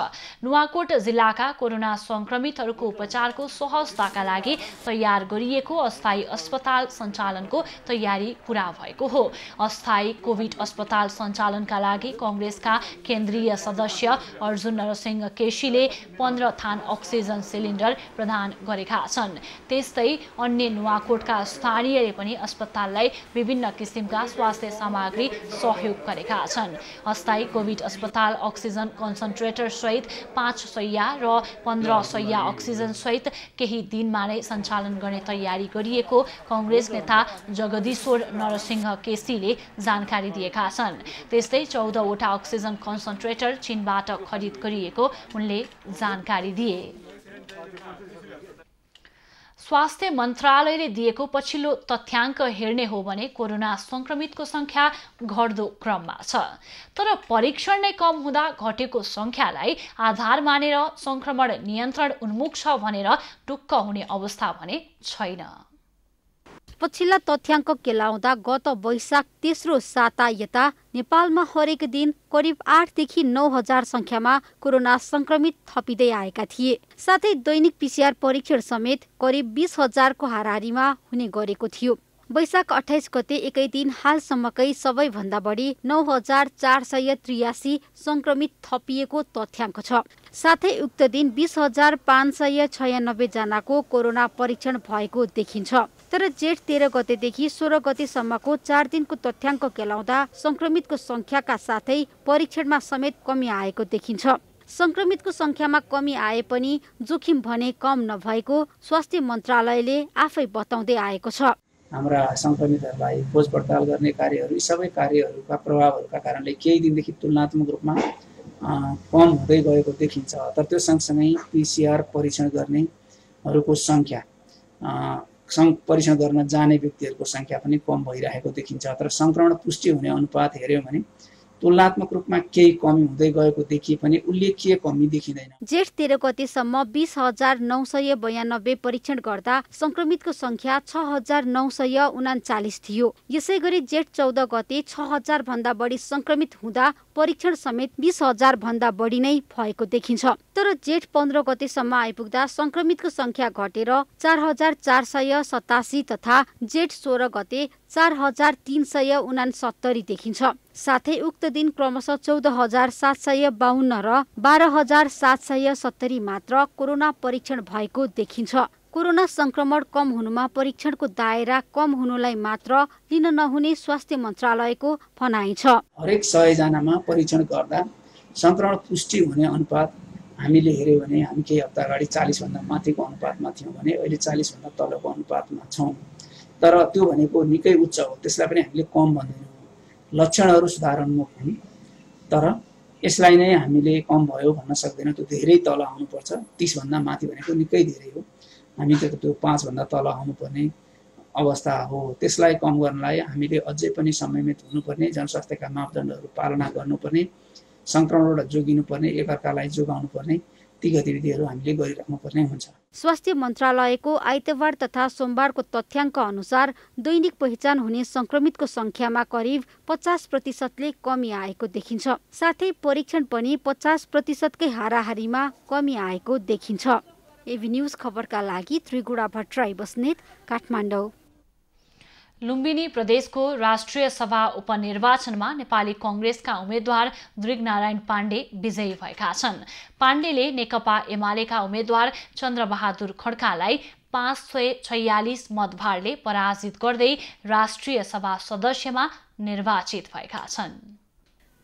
A: नुवाकोट जिल्लाका कोरोना संक्रमितहरूको उपचारको सहजताका लागि तयार गरिएको अस्थायी अस्पताल सञ्चालनको तयारी पूरा भएको हो। अस्थायी कोभिड अस्पताल सञ्चालनका लागि कांग्रेसका केन्द्रीय सदस्य अर्जुन नरसिंह केसीले 15 थान अक्सिजन सिलिन्डर प्रदान गरेका छन्। त्यस्तै अन्य नुवाकोटका स्थानीयले पनि अस्पताललाई विभिन्न किसिमका स्वास्थ्य सामग्री सहयोग गरेका छन्। अस्थायी कोभिड अस्पताल अक्सिजन कन्सन्ट्रेटर सहित 5 शैय्या र 15 शैय्या अक्सिजन सहित केही दिनमा नै सञ्चालन गर्ने तयारी गरिएको कांग्रेस नेता जगदीश्वर नरसिंह केसीले जानकारी दिएका छन्। त्यस्तै 14 वटा अक्सिजन कन्सन्ट्रेटर चीनबाट खरिद गरिएको उनले जानकारी दिए। स्वास्थ्य मन्त्रालयले दिएको पछिल्लो तथ्याङ्क हेर्ने हो भने कोरोना संक्रमितको संख्या घट्दो क्रममा छ। तर परीक्षण नै कम हुँदा घटेको संख्यालाई आधार मानेर संक्रमण नियन्त्रण उन्मुख छ भनेर टुक्क हुने अवस्था भने छैन।
J: पछिल्ला तथ्याङ्क केलाउँदा गत वैशाख तेस्रो साता यता नेपालमा हरेक दिन करिब 8 देखि 9 हजार संख्यामा कोरोना संक्रमित थपिँदै आएका थिए। साथै दैनिक PCR परीक्षण समेत करिब 20 हजारको हाराहारीमा हुने गरेको थियो। वैशाख 28 गते एकै दिन हालसम्मकै सबैभन्दा बढी 9483 संक्रमित थपिएको तथ्याङ्क छ। साथै उक्त दिन 20,596 जनाको कोरोना परीक्षण भएको देखिन्छ। तर जेठ 13 गतेदेखि 16 गतेसम्मको 4 दिनको तथ्याङ्क केलाउँदा संक्रमितको संख्याका साथै परीक्षणमा समेत कमी आएको देखिन्छ। संक्रमितको संख्यामा कमी आए पनि जोखिम भने कम नभएको स्वास्थ्य मन्त्रालयले आफै बताउँदै आएको छ।
K: हाम्रा संक्रमितहरूलाई खोज पडताल गर्ने कार्यहरू यी सबै कार्यहरूका प्रभावहरूका कारणले केही दिनदेखि तुलनात्मक रूपमा कम हुँदै गएको देखिन्छ। तर त्यो सँगसँगै PCR परीक्षण गर्नेहरूको संख्या परीक्षण गर्न जाने व्यक्तिहरूको संख्या पनि कम भइरहेको देखिन्छ। तर संक्रमण पुष्टि हुने अनुपात हेर्यो भने तुलनात्मक रूपमा केही कमी हुँदै गएको देखिए पनि उल्लेखनीय कमी देखिँदैन।
J: जेठ 13 गतेसम्म 20,992 परीक्षण गर्दा संक्रमितको संख्या 6,939 थियो। यसैगरी जेठ 14 गते 6,000 भन्दा बढी संक्रमित हुँदा परीक्षण समेत 20,000 भन्दा बढी नै भएको देखिन्छ। तर जेठ 15 गतेसम्म आइपुग्दा संक्रमितको संख्या घटेर 4,487 तथा जेठ 16 गते 4,369 देखिन्छ। साथै उक्त दिन क्रमशः 14,752 र 12,770 मात्र कोरोना परीक्षण भएको देखिन्छ। कोरोना संक्रमण कम हुनुमा परीक्षणको दायरा कम हुनुलाई मात्र लिन नहुने स्वास्थ्य मन्त्रालयको भनाइ छ।
K: हरेक 100 जनामा परीक्षण गर्दा संक्रमण पुष्टि हुने अनुपात हामीले हेर्यो भने हामी केही हप्ता अगाडि 40 भन्दा माथिको अनुपातमा थियौँ भने अहिले 40 भन्दा तलको अनुपातमा छौँ। तर त्यो भनेको निकै उच्च हो, त्यसलाई पनि हामीले कम भन्दैनौँ। लक्षणहरू सुधारोन्मुख हुन्, तर यसलाई नै हामीले कम भयो भन्न सक्दैनौँ। त्यो धेरै तल आउनुपर्छ। 30 भन्दा माथि भनेको निकै धेरै हो। हामी त्यो 5 भन्दा तल आउनुपर्ने अवस्था हो। त्यसलाई कम गर्नलाई हामीले अझै पनि समयमित हुनुपर्ने, जनस्वास्थ्यका मापदण्डहरू पालना गर्नुपर्ने, संक्रमणबाट जोगिनुपर्ने, एकअर्कालाई जोगाउनुपर्ने ती गतिविधिहरू हामीले गरिराख्नु पर्ने हुन्छ।
J: स्वास्थ्य मन्त्रालयको आइतबार तथा सोमबारको तथ्याङ्क अनुसार दैनिक पहिचान हुने संक्रमितको संख्यामा करिब 50%ले कमी आएको देखिन्छ। साथै परीक्षण पनि 50%कै हाराहारीमा कमी आएको देखिन्छ। एबी न्यूज खबरका लागि त्रिगुडा भट्टराई बस्नेत, काठमाडौँ।
A: लुम्बिनी प्रदेशको राष्ट्रिय सभा उपनिर्वाचनमा नेपाली कांग्रेसका उम्मेद्वार दृगनारायण पाण्डे विजयी भएका छन्। पाण्डेले नेकपा एमालेका उम्मेद्वार चन्द्रबहादुर खड्कालाई 546 मतभारले पराजित गर्दै राष्ट्रिय सभा सदस्यमा निर्वाचित भएका छन्।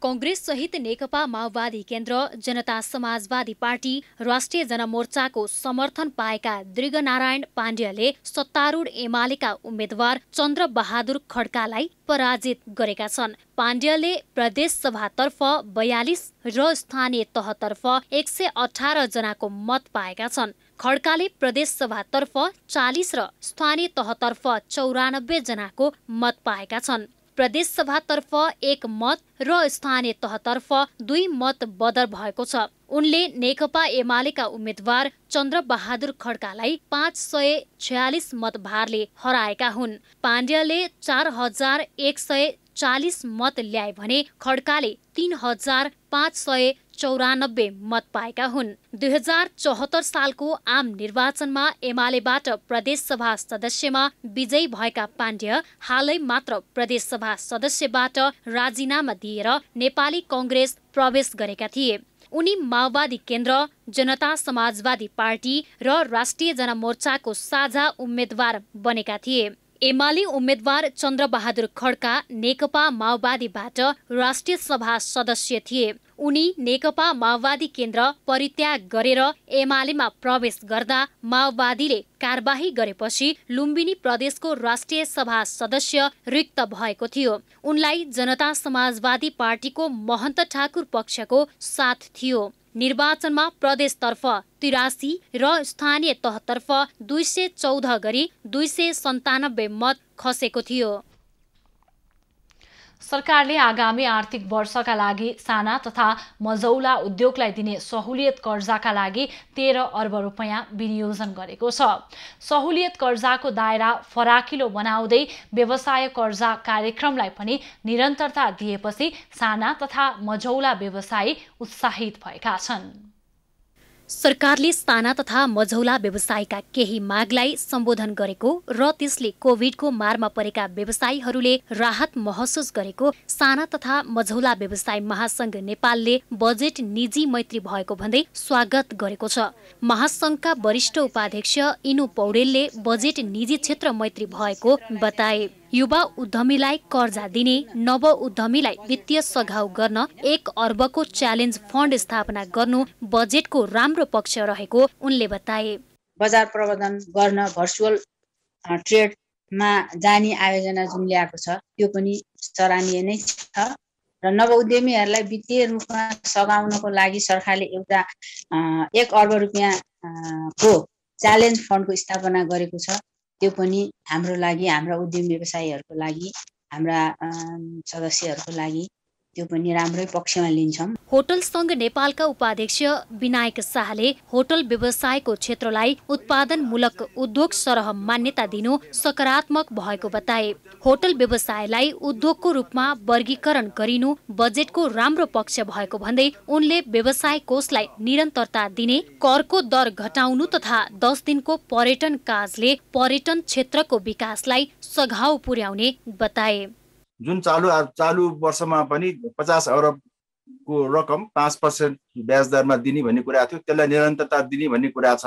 C: कांग्रेस सहित नेकपा माओवादी केन्द्र, जनता समाजवादी पार्टी, राष्ट्रिय जनमोर्चाको समर्थन पाएका दृगनारायण पाण्डेले सत्तारूढ एमालेका उम्मेद्वार चन्द्रबहादुर खड्कालाई पराजित गरेका छन्। पाण्डेले प्रदेश सभातर्फ 42 र स्थानीय तहतर्फ 118 जनाको मत पाएका छन्। खड्काले प्रदेश सभातर्फ 40 र स्थानीय तहतर्फ 94 जनाको मत पाएका छन्। प्रदेश सभातर्फ 1 मत र स्थानीय तहतर्फ 2 मत बदर भएको छ। उनले नेकपा एमालेका उम्मेद्वार चन्द्रबहादुर खड्कालाई 546 मतभारले हराएका हुन्। पाण्डेले 4140 मत ल्याए भने खड्काले 3594 मत पाएका हुन्। 2074 सालको आम निर्वाचनमा एमालेबाट प्रदेश सभा सदस्यमा विजयी भएका पाण्डे हालै मात्र प्रदेश सभा सदस्यबाट राजीनामा दिएर नेपाली कांग्रेस प्रवेश गरेका थिए। उनी माओवादी केन्द्र, जनता समाजवादी पार्टी र राष्ट्रिय जनमोर्चाको साझा उम्मेद्वार बनेका थिए। एमाले उम्मेद्वार चन्द्रबहादुर खड्का नेकपा माओवादीबाट राष्ट्रिय सभा सदस्य थिए। उनी नेकपा माओवादी केन्द्र परित्याग गरेर एमालेमा प्रवेश गर्दा माओवादीले कारबाही गरेपछि लुम्बिनी प्रदेशको राष्ट्रिय सभा सदस्य रिक्त भएको थियो। उनलाई जनता समाजवादी पार्टीको महन्त ठाकुर पक्षको साथ थियो। निर्वाचनमा प्रदेशतर्फ 83 र स्थानीय तहतर्फ 214 गरी 297 मत खसेको थियो।
A: सरकारले आगामी आर्थिक वर्षका लागि साना तथा मझौला उद्योगलाई दिने सहुलियत कर्जाका लागि 13 अर्ब रुपैयाँ विनियोजन गरेको छ। सहुलियत कर्जाको दायरा फराकिलो बनाउँदै व्यवसाय कर्जा कार्यक्रमलाई पनि निरन्तरता दिएपछि साना तथा मझौला व्यवसायी उत्साहित भएका छन्।
C: सरकारले साना तथा मझौला व्यवसायका केही मागलाई सम्बोधन गरेको र त्यसले कोभिडको मारमा परेका व्यवसायीहरूले राहत महसुस गरेको साना तथा मझौला व्यवसाय महासंघ नेपालले बजेट निजी मैत्री भएको भन्दै स्वागत गरेको छ। महासंघका वरिष्ठ उपाध्यक्ष इनु पौडेलले बजेट निजी क्षेत्र मैत्री भएको बताए। युवा उद्यमीलाई कर्जा दिने, नव उद्यमीलाई वित्तीय सघाउ गर्न 1 अर्बको च्यालेन्ज फन्ड स्थापना गर्नु बजेटको राम्रो पक्ष रहेको उनले बताए।
L: बजार प्रबन्धन गर्न भर्चुअल ट्रेडमा जाने आयोजना जुन ल्याएको छ त्यो पनि सराहनीय नै छ र नव उद्यमीहरूलाई वित्तीय रूपमा सघाउनको लागि सरकारले एउटा 1 अर्ब रुपैयाँ को च्यालेन्ज फन्डको स्थापना गरेको छ। त्यो पनि हाम्रो लागि, हाम्रा उद्यमी व्यवसायीहरूको लागि, हाम्रा सदस्यहरूको लागि त्यो पनि राम्रै पक्षमा लिन्छौँ।
C: होटल संघ नेपालका उपाध्यक्ष विनायक शाहले होटल व्यवसायको क्षेत्रलाई उत्पादनमूलक उद्योग सरह मान्यता दिनु सकारात्मक भएको बताए। होटल व्यवसायलाई उद्योगको रूपमा वर्गीकरण गरिनु बजेटको राम्रो पक्ष भएको भन्दै उनले व्यवसाय कोषलाई निरन्तरता दिने, करको दर घटाउनु तथा 10 दिनको पर्यटन काजले पर्यटन क्षेत्रको विकासलाई सघाउ पुर्याउने बताए।
M: जुन चालु वर्षमा पनि 50 अरबको रकम 5% ब्याज दरमा दिने भन्ने कुरा थियो, त्यसलाई निरन्तरता दिने भन्ने कुरा छ।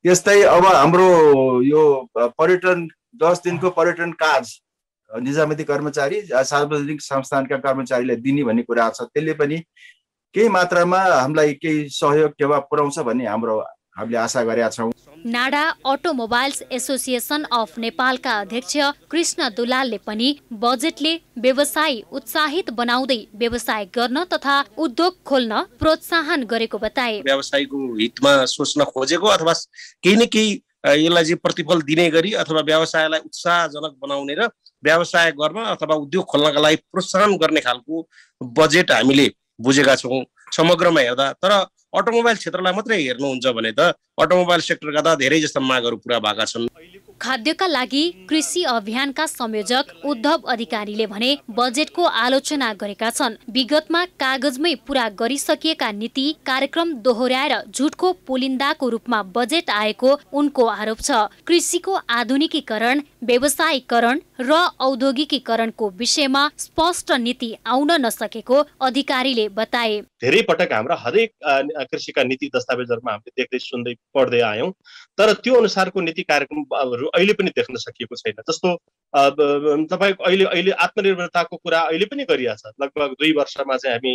M: त्यस्तै अब हाम्रो यो पर्यटन 10 दिनको पर्यटन काज निजामती कर्मचारी, सार्वजनिक संस्थानका कर्मचारीलाई दिने भन्ने कुरा छ। त्यसले पनि केही मात्रामा हामीलाई केही सहयोग टेवा पुर्याउँछ भन्ने हामीले आशा गरेका छौँ।
C: नाडा अटोमोबाइल्स एसोसिएसन अफ नेपालका अध्यक्ष कृष्ण दुलालले पनि बजेटले व्यवसायी उत्साहित बनाउँदै व्यवसाय गर्न तथा उद्योग खोल्न प्रोत्साहन गरेको बताए।
N: व्यवसायको हितमा सोच्न खोजेको अथवा केही न केही यसलाई चाहिँ प्रतिफल दिने गरी अथवा व्यवसायलाई उत्साहजनक बनाउने र व्यवसाय गर्न अथवा उद्योग खोल्नका लागि प्रोत्साहन गर्ने खालको बजेट हामीले बुझेका छौँ समग्रमा हेर्दा। तर अटोमोबाइल क्षेत्रलाई मात्रै हेर्नुहुन्छ भने त अटोमोबाइल सेक्टरका त धेरै जस्ता मागहरू पूरा भएका छन्।
C: खाद्यका लागि कृषि अभियानका संयोजक उद्धव अधिकारीले भने बजेटको आलोचना गरेका छन्। विगतमा कागजमै पूरा गरिसकिएका नीति कार्यक्रम दोहोर्याएर झुटको पुलिन्दाको रूपमा बजेट आएको उनको आरोप छ। कृषिको आधुनिकीकरण, व्यवसायीकरण र औद्योगिकीकरणको विषयमा स्पष्ट नीति आउन नसकेको अधिकारीले बताए।
O: धेरै पटक हाम्रा हरेक कृषिका नीति दस्तावेजहरूमा हामीले देख्दै सुन्दै पढ्दै आयौं, तर त्यो अनुसारको नीति कार्यक्रमहरू अहिले पनि देख्न सकिएको छैन। जस्तो तपाईको अहिले आत्मनिर्भरताको कुरा अहिले पनि गरिया छ। लगभग 2 वर्षमा चाहिँ हामी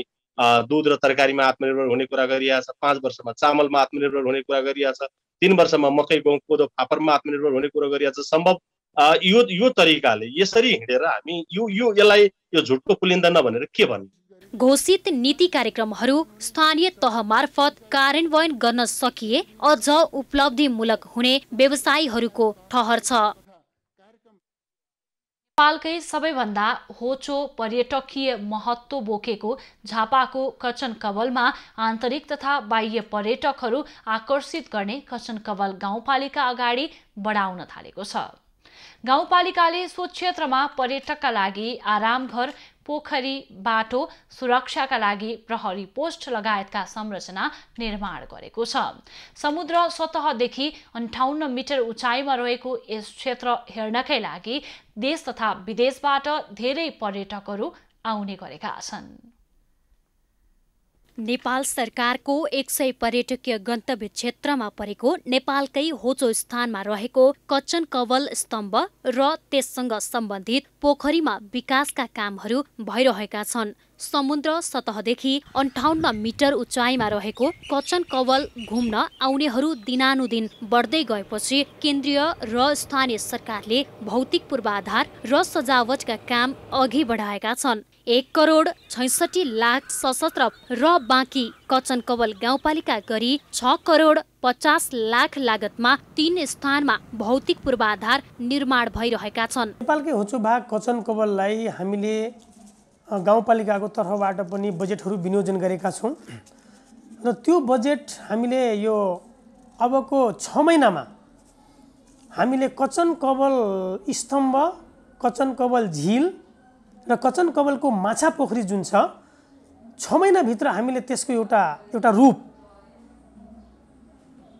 O: दूध र तरकारीमा आत्मनिर्भर हुने कुरा गरिया छ, 5 वर्षमा चामलमा आत्मनिर्भर हुने कुरा गरिया छ, 3 वर्षमा मकै, गहुँ, कोदो, फापरमा आत्मनिर्भर हुने कुरा गरिया छ। सम्भव यो तरिकाले यसरी हिँडेर हामी यसलाई यो झुटको पुलिन्दा नभनेर के भन्नु।
C: घोषित नीति कार्यक्रमहरू स्थानीय तह मार्फत कार्यान्वयन गर्न सकिए अझ उपलब्धिमूलक हुने व्यवसायीहरूको ठहर छ।
A: नेपालकै सबैभन्दा होचो पर्यटकीय महत्त्व बोकेको झापाको कचनकवलमा आन्तरिक तथा बाह्य पर्यटकहरू आकर्षित गर्ने कचनकवल गाउँपालिका अगाडि बढाउन थालेको छ। गाउँपालिकाले सो क्षेत्रमा पर्यटकका लागि आराम घर, पोखरी, बाटो, सुरक्षाका लागि प्रहरी पोस्ट लगायतका संरचना निर्माण गरेको छ। समुद्र सतहदेखि 58 मिटर उचाइमा रहेको यस क्षेत्र हेर्नकै लागि देश तथा विदेशबाट धेरै पर्यटकहरू आउने गरेका छन्।
C: नेपाल सरकारको 100 पर्यटकीय गन्तव्य क्षेत्रमा परेको नेपालकै होचो स्थानमा रहेको कचनकवल स्तम्भ र त्यससँग सम्बन्धित पोखरीमा विकासका कामहरू भइरहेका छन्। समुद्र सतहदेखि 58 मिटर उचाइमा रहेको कचनकवल घुम्न आउनेहरू दिनानुदिन बढ्दै गएपछि केन्द्रीय र स्थानीय सरकारले भौतिक पूर्वाधार र सजावटका काम अघि बढाएका छन्। 1,66,00,000 सशस्त्र र बाँकी कचनकवल गाउँपालिका गरी 6,50,00,000 लागतमा 3 स्थानमा भौतिक पूर्वाधार निर्माण भइरहेका छन्।
I: नेपालकै होचो भाग कचनकवललाई हामीले गाउँपालिकाको तर्फबाट पनि बजेटहरू विनियोजन गरेका छौँ र त्यो बजेट हामीले यो अबको 6 महिनामा हामीले कचनकवल स्तम्भ, कचनकवल झिल र कचनकवलको माछा पोखरी जुन छ 6 महिनाभित्र हामीले त्यसको एउटा रूप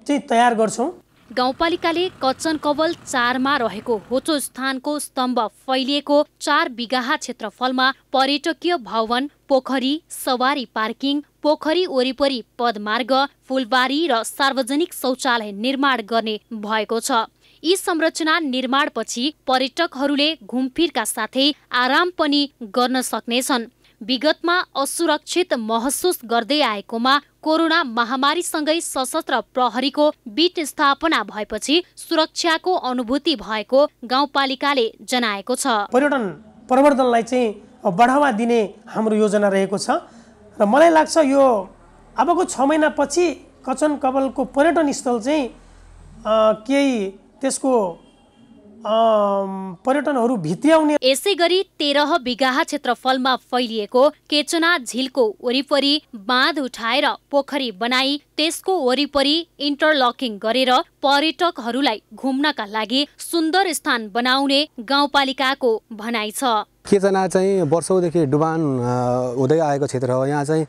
I: चाहिँ तयार गर्छौँ।
C: गाउँपालिकाले कचनकवल 4 मा रहेको होचो स्थानको स्तम्भ फैलिएको 4 बिघा क्षेत्रफलमा पर्यटकीय भवन, पोखरी, सवारी पार्किङ, पोखरी वरिपरि पदमार्ग, फुलबारी र सार्वजनिक शौचालय निर्माण गर्ने भएको छ। यी संरचना निर्माणपछि पर्यटकहरूले घुमफिरका साथै आराम पनि गर्न सक्नेछन्। विगतमा असुरक्षित महसुस गर्दै आएकोमा कोरोना महामारीसँगै सशस्त्र प्रहरीको बीट स्थापना भएपछि सुरक्षाको अनुभूति भएको गाउँपालिकाले जनाएको छ।
I: पर्यटन प्रवर्धनलाई चाहिँ बढावा दिने हाम्रो योजना रहेको छ र मलाई लाग्छ यो अबको 6 महिनापछि कचनकवलको पर्यटन स्थल चाहिँ केही त्यसको पर्यटनहरू भित्र्याउने।
C: यसै गरी 13 बिघा क्षेत्रफलमा फैलिएको केचना झिलको वरिपरि बाँध उठाएर पोखरी बनाई त्यसको वरिपरि इन्टरलकिङ गरेर पर्यटकहरूलाई घुम्नका लागि सुन्दर स्थान बनाउने गाउँपालिकाको भनाइ छ।
P: केचना चाहिँ वर्षौंदेखि डुबान हुँदै आएको क्षेत्र हो। यहाँ चाहिँ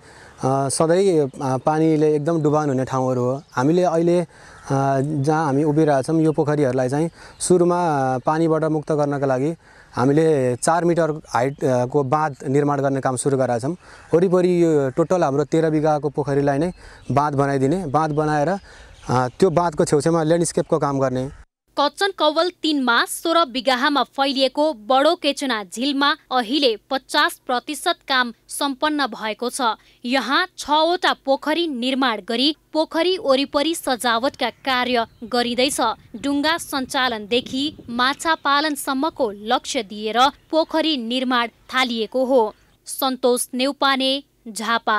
P: सधैँ पानीले एकदम डुबान हुने ठाउँहरू हो। हामीले अहिले जहाँ हामी उभिरहेछौँ यो पोखरीहरूलाई चाहिँ सुरुमा पानीबाट मुक्त गर्नका लागि हामीले 4 मिटर हाइटको बाँध निर्माण गर्ने काम सुरु गरेका छौँ। वरिपरि यो टोटल हाम्रो 13 बिघाको पोखरीलाई नै बाँध बनाइदिने, बाँध बनाएर त्यो बाँधको छेउछेउमा ल्यान्डस्केपको काम गर्ने।
C: कचनकवल 3 मा 16 बिघामा फैलिएको बडो केचना झिलमा अहिले 50% काम सम्पन्न भएको छ। यहाँ 6 वटा पोखरी निर्माण गरी पोखरी वरिपरि सजावटका कार्य गरिँदैछ। डुङ्गा सञ्चालनदेखि माछा पालनसम्मको लक्ष्य दिएर पोखरी निर्माण थालिएको हो। सन्तोष नेउपाने, झापा।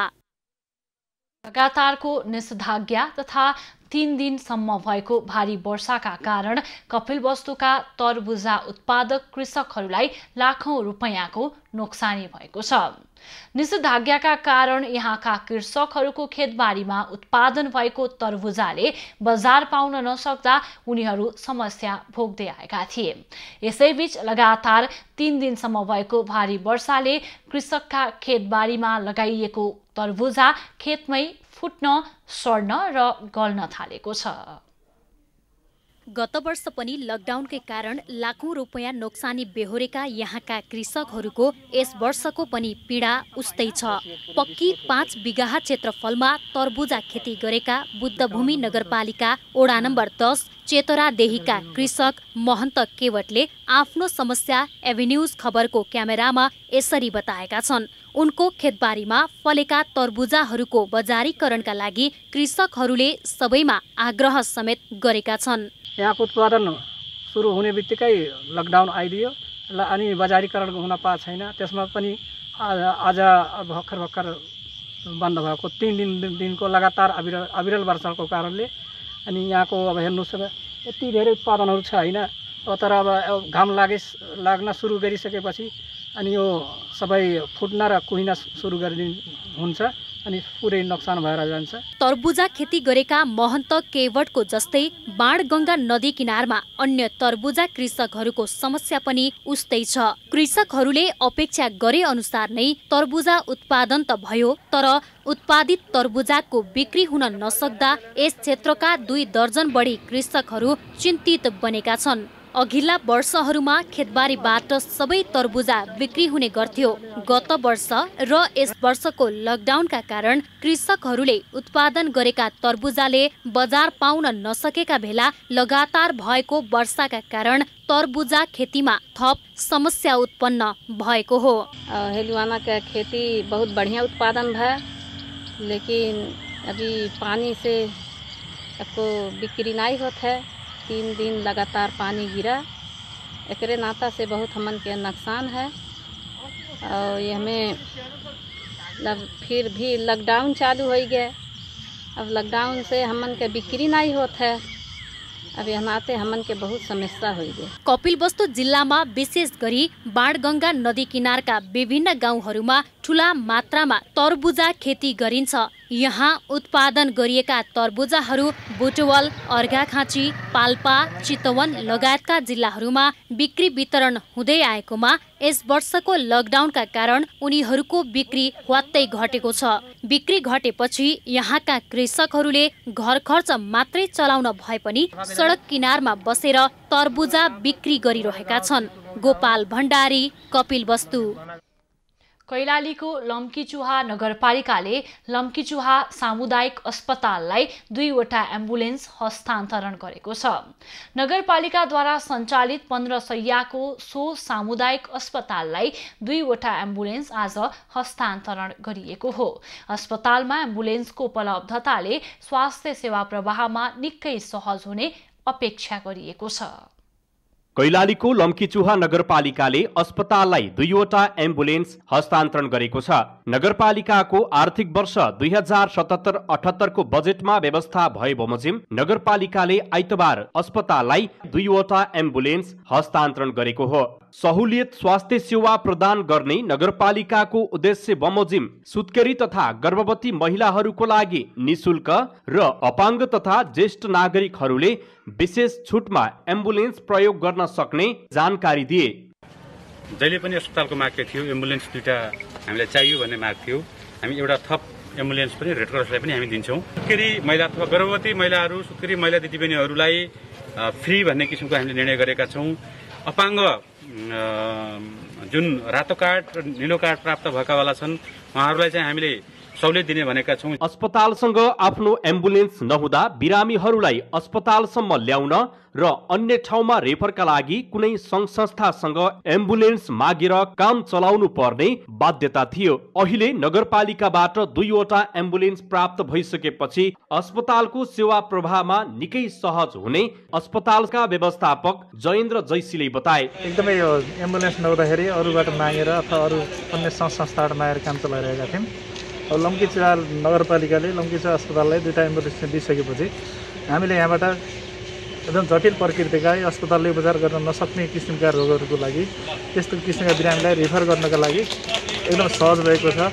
A: लगातारको निषेधाज्ञा तथा 3 दिनसम्म भएको भारी वर्षाका कारण कपिलवस्तुका तरबुजा उत्पादक कृषकहरूलाई लाखौं रुपैयाँको नोक्सानी भएको छ। निषेधाज्ञाका कारण यहाँका कृषकहरूको खेतबारीमा उत्पादन भएको तरबुजाले बजार पाउन नसक्दा उनीहरू समस्या भोग्दै आएका थिए। यसैबीच लगातार 3 दिनसम्म भएको भारी वर्षाले कृषकका खेतबारीमा लगाइएको तरबुजा खेतमै फुट्न, सड्न र गल्न थालेको छ।
C: गत वर्ष पनि लकडाउनकै कारण लाखौं रुपैयाँ नोक्सानी बेहोरेका यहाँका कृषकहरूको यस वर्षको पनि पीडा उस्तै छ। पक्की 5 बिघा क्षेत्रफलमा तरबुजा खेती गरेका बुद्धभूमि नगरपालिका वडा नम्बर 10 चेतरादेहीका कृषक महन्त केवटले आफ्नो समस्या एभिन्यूज खबरको क्यामेरामा यसरी बताएका छन्। उनको खेतबारीमा फलेका तरबुजाहरूको बजारीकरणका लागि कृषकहरूले सबैमा आग्रह समेत गरेका छन्।
I: यहाँको उत्पादन सुरु हुने बित्तिकै लकडाउन आइदियो अनि बजारीकरण हुन पाएको छैन। त्यसमा पनि आज भर्खर बन्द भएको 3 दिनको लगातार अविरल वर्षाको कारणले अनि यहाँको अब हेर्नुहोस् यति धेरै उत्पादनहरू छ होइन। तर अब घाम लाग्न सुरु गरिसकेपछि अनि यो सबै फुट्न र कुहिन सुरु हुन्छ अनि पुरै नोक्सान भएर जान्छ।
C: तरबुजा खेती गरेका महन्त केवटको जस्तै बाणगंगा नदी किनारमा अन्य तरबुजा कृषकहरूको समस्या पनि उस्तै छ। कृषकहरूले अपेक्षा गरे अनुसार नै तरबुजा उत्पादन त भयो, तर उत्पादित तरबुजाको बिक्री हुन नसक्दा यस क्षेत्रका 2 दर्जन बढी कृषकहरू चिन्तित बनेका छन्। अघिल्ला वर्षहरूमा खेतबारीबाट सबै तरबुजा बिक्री हुने गर्थ्यो। गत वर्ष र यस वर्षको लकडाउनका कारण कृषकहरूले उत्पादन गरेका तरबुजाले बजार पाउन नसकेका बेला लगातार भएको वर्षाका कारण तरबुजा खेतीमा थप समस्या उत्पन्न भएको हो।
Q: हेलुआना का खेती बहुत बढ़िया उत्पादन है, लेकिन अभी पानी से आपको बिक्री नहीं होता है। 3 दिन लगातार पानी गिरा, एकरे नाता से बहुत हमन के नुकसान है। और ये हमें फिर भी लॉकडाउन चालू हो गया। अब लॉकडाउन से हमन के बिक्री नहीं होता है। अब यहाँ नाते हमन के बहुत समस्या हो गए।
C: कपिलवस्तु जिल्लामा विशेष गरी बाणगंगा नदी किनारका विभिन्न गाउँहरूमा ठूला मात्रामा तरबुजा खेती गरिन्छ। यहाँ उत्पादन गरिएका तरबुजाहरू बुटवल, अर्घाखाँची, पाल्पा, चितवन लगायतका जिल्लाहरूमा बिक्री वितरण हुँदै आएकोमा यस वर्षको लकडाउनका कारण उनीहरूको बिक्री ह्वात्तै घटेको छ। बिक्री घटेपछि यहाँका कृषकहरूले घर खर्च मात्रै चलाउन भए पनि सडक किनारमा बसेर तरबुजा बिक्री गरिरहेका छन्। गोपाल भण्डारी, कपिलवस्तु।
A: कैलालीको लम्कीचुहा नगरपालिकाले लम्कीचुहा सामुदायिक अस्पताललाई 2वटा एम्बुलेन्स हस्तान्तरण गरेको छ। नगरपालिकाद्वारा सञ्चालित 15 शय्याको सो सामुदायिक अस्पताललाई 2वटा एम्बुलेन्स आज हस्तान्तरण गरिएको हो। अस्पतालमा एम्बुलेन्सको उपलब्धताले स्वास्थ्य सेवा प्रवाहमा निकै सहज हुने अपेक्षा गरिएको छ।
R: कैलालीको लम्कीचुहा नगरपालिकाले अस्पताललाई 2वटा एम्बुलेन्स हस्तान्तरण गरेको छ। नगरपालिकाको आर्थिक वर्ष 2077-78 को बजेटमा व्यवस्था भए बमोजिम नगरपालिकाले आइतबार अस्पताललाई 2वटा एम्बुलेन्स हस्तान्तरण गरेको हो। सहुलियत स्वास्थ्य सेवा प्रदान गर्ने नगरपालिकाको उद्देश्य बमोजिम सुत्केरी तथा गर्भवती महिलाहरूको लागि निशुल्क र अपाङ्ग तथा ज्येष्ठ नागरिकहरूले विशेष छुटमा एम्बुलेन्स प्रयोग गर्न सक्ने जानकारी दिए।
S: जहिले पनि अस्पतालको माग थियो, एम्बुलेन्स 2टा हामीलाई चाहियो भन्ने माग थियो। हामी एउटा थप एम्बुलेन्स पनि रेड क्रसलाई पनि हामी दिन्छौँ। सुत्केरी महिला अथवा गर्भवती महिलाहरू, सुत्केरी महिला दिदीबहिनीहरूलाई फ्री भन्ने किसिमको हामीले निर्णय गरेका छौँ। अपाङ्ग जुन रातो कार्ड र नीलो कार्ड प्राप्त भएकावाला छन् उहाँहरूलाई चाहिँ हामीले सहुलियत दिने भनेका छौँ।
R: अस्पतालसँग आफ्नो एम्बुलेन्स नहुँदा बिरामीहरूलाई अस्पतालसम्म ल्याउन र अन्य ठाउँमा रेफरका लागि कुनै सङ्घ संस्थासँग एम्बुलेन्स मागेर काम चलाउनु पर्ने बाध्यता थियो। अहिले नगरपालिकाबाट 2वटा एम्बुलेन्स प्राप्त भइसकेपछि अस्पतालको सेवा प्रवाहमा निकै सहज हुने अस्पतालका व्यवस्थापक जयेन्द्र जैसीले बताए।
T: एकदमै यो एम्बुलेन्स नहुँदाखेरि अरूबाट मागेर अथवा अरू अन्य सङ्घ संस्थाबाट मागेर काम चलाइरहेका थियौँ। अब लम्कीचुहा नगरपालिकाले लम्कीचुहा अस्पताललाई 2टा एम्बुलेन्स दिइसकेपछि हामीले यहाँबाट एकदम जटिल प्रकृतिका अस्पतालले उपचार गर्न नसक्ने किसिमका रोगहरूको लागि, त्यस्तो किसिमका बिरामीलाई रिफर गर्नका लागि एकदम सहज भएको छ।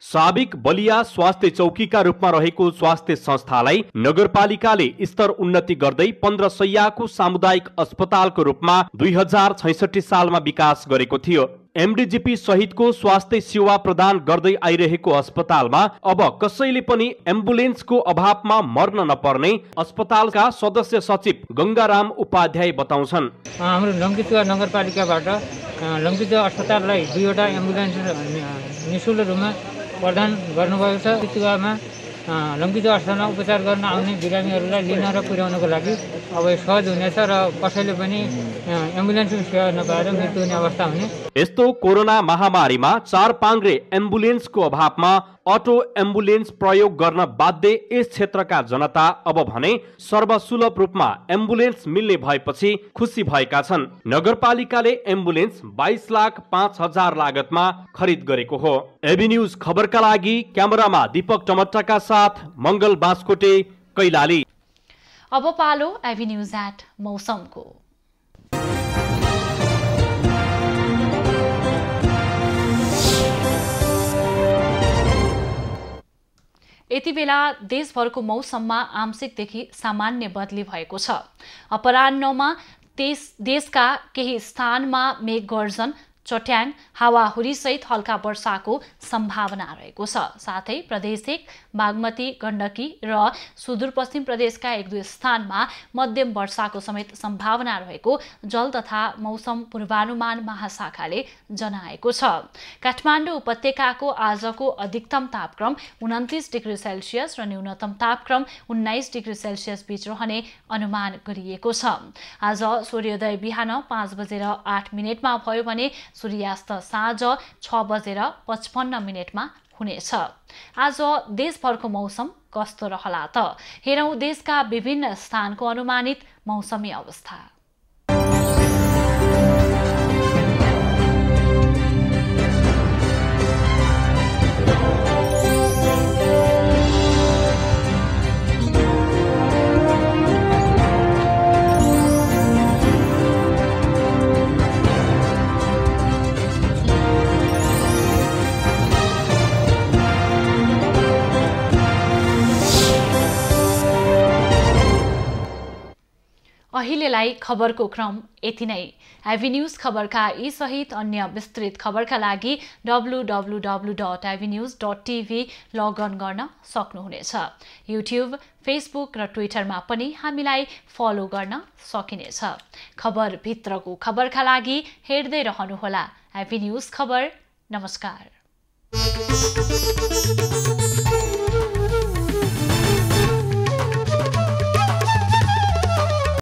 R: साबिक बलिया स्वास्थ्य चौकीका रूपमा रहेको स्वास्थ्य संस्थालाई नगरपालिकाले स्तर उन्नति गर्दै 15 शय्याको सामुदायिक अस्पतालको रूपमा 2066 सालमा विकास गरेको थियो। एमडीजीपी सहितको स्वास्थ्य सेवा प्रदान गर्दै आइरहेको अस्पतालमा अब कसैले पनि एम्बुलेन्सको अभावमा मर्न नपर्ने अस्पतालका सदस्य सचिव गंगाराम उपाध्याय बताउँछन्।
U: हाम्रो लङ्कीचुवा नगरपालिकाबाट लङ्कीचुवा अस्पताललाई 2वटा एम्बुलेन्स निःशुल्क रूपमा प्रदान गर्नुभएको छ। चितुवामा लङ्कीचुवा अस्पतालमा उपचार गर्न आउने बिरामीहरूलाई लिन र पुर्याउनको लागि अब सहज हुनेछ र कसैले पनि एम्बुलेन्सको सेवा नपाएर मृत्यु हुने अवस्था हुने।
R: यस्तो कोरोना महामारीमा 4 पाङ्ग्रे एम्बुलेन्सको अभावमा अटो एम्बुलेन्स प्रयोग गर्न बाध्य यस क्षेत्रका जनता अब भने सर्वसुलभ रूपमा एम्बुलेन्स मिल्ने भएपछि खुसी भएका छन्। नगरपालिकाले एम्बुलेन्स 22,05,000 लागतमा खरिद गरेको हो। एबी न्यूज खबरका लागि क्यामेरामा दीपक टमट्टाका साथ मंगल बास्कोटे, कैलाली।
A: अब पालो एबी न्यूज एट मौसमको। यति बेला देशभरको मौसममा आंशिकदेखि सामान्य बदली भएको छ। अपराह्नमा देशका केही स्थानमा मेघ गर्जन, चट्याङ, हावाहुरी सहित हल्का वर्षाको सम्भावना रहेको छ। साथै प्रदेश 1, बागमती, गण्डकी र सुदूरपश्चिम प्रदेशका 1-2 स्थानमा मध्यम वर्षाको समेत सम्भावना रहेको जल तथा मौसम पूर्वानुमान महाशाखाले जनाएको छ। काठमाडौँ उपत्यकाको आजको अधिकतम तापक्रम 29 डिग्री सेल्सियस र न्यूनतम तापक्रम 19 डिग्री सेल्सियस बीच रहने अनुमान गरिएको छ। आज सूर्योदय बिहान 5:08 भयो भने सूर्यास्त साँझ 6:55 हुनेछ। आज देशभरको मौसम कस्तो रहला त? हेरौं देशका विभिन्न स्थानको अनुमानित मौसमी अवस्था। अहिलेलाई खबरको क्रम यति नै। एबी न्यूज खबरका यी सहित अन्य विस्तृत खबरका लागि www.abnews.tv लगअन गर्न सक्नुहुनेछ। युट्युब, फेसबुक र ट्विटरमा पनि हामीलाई फलो गर्न सकिनेछ। खबर भित्रको खबरका लागि हेर्दै रहनुहोला एबी न्यूज खबर। नमस्कार।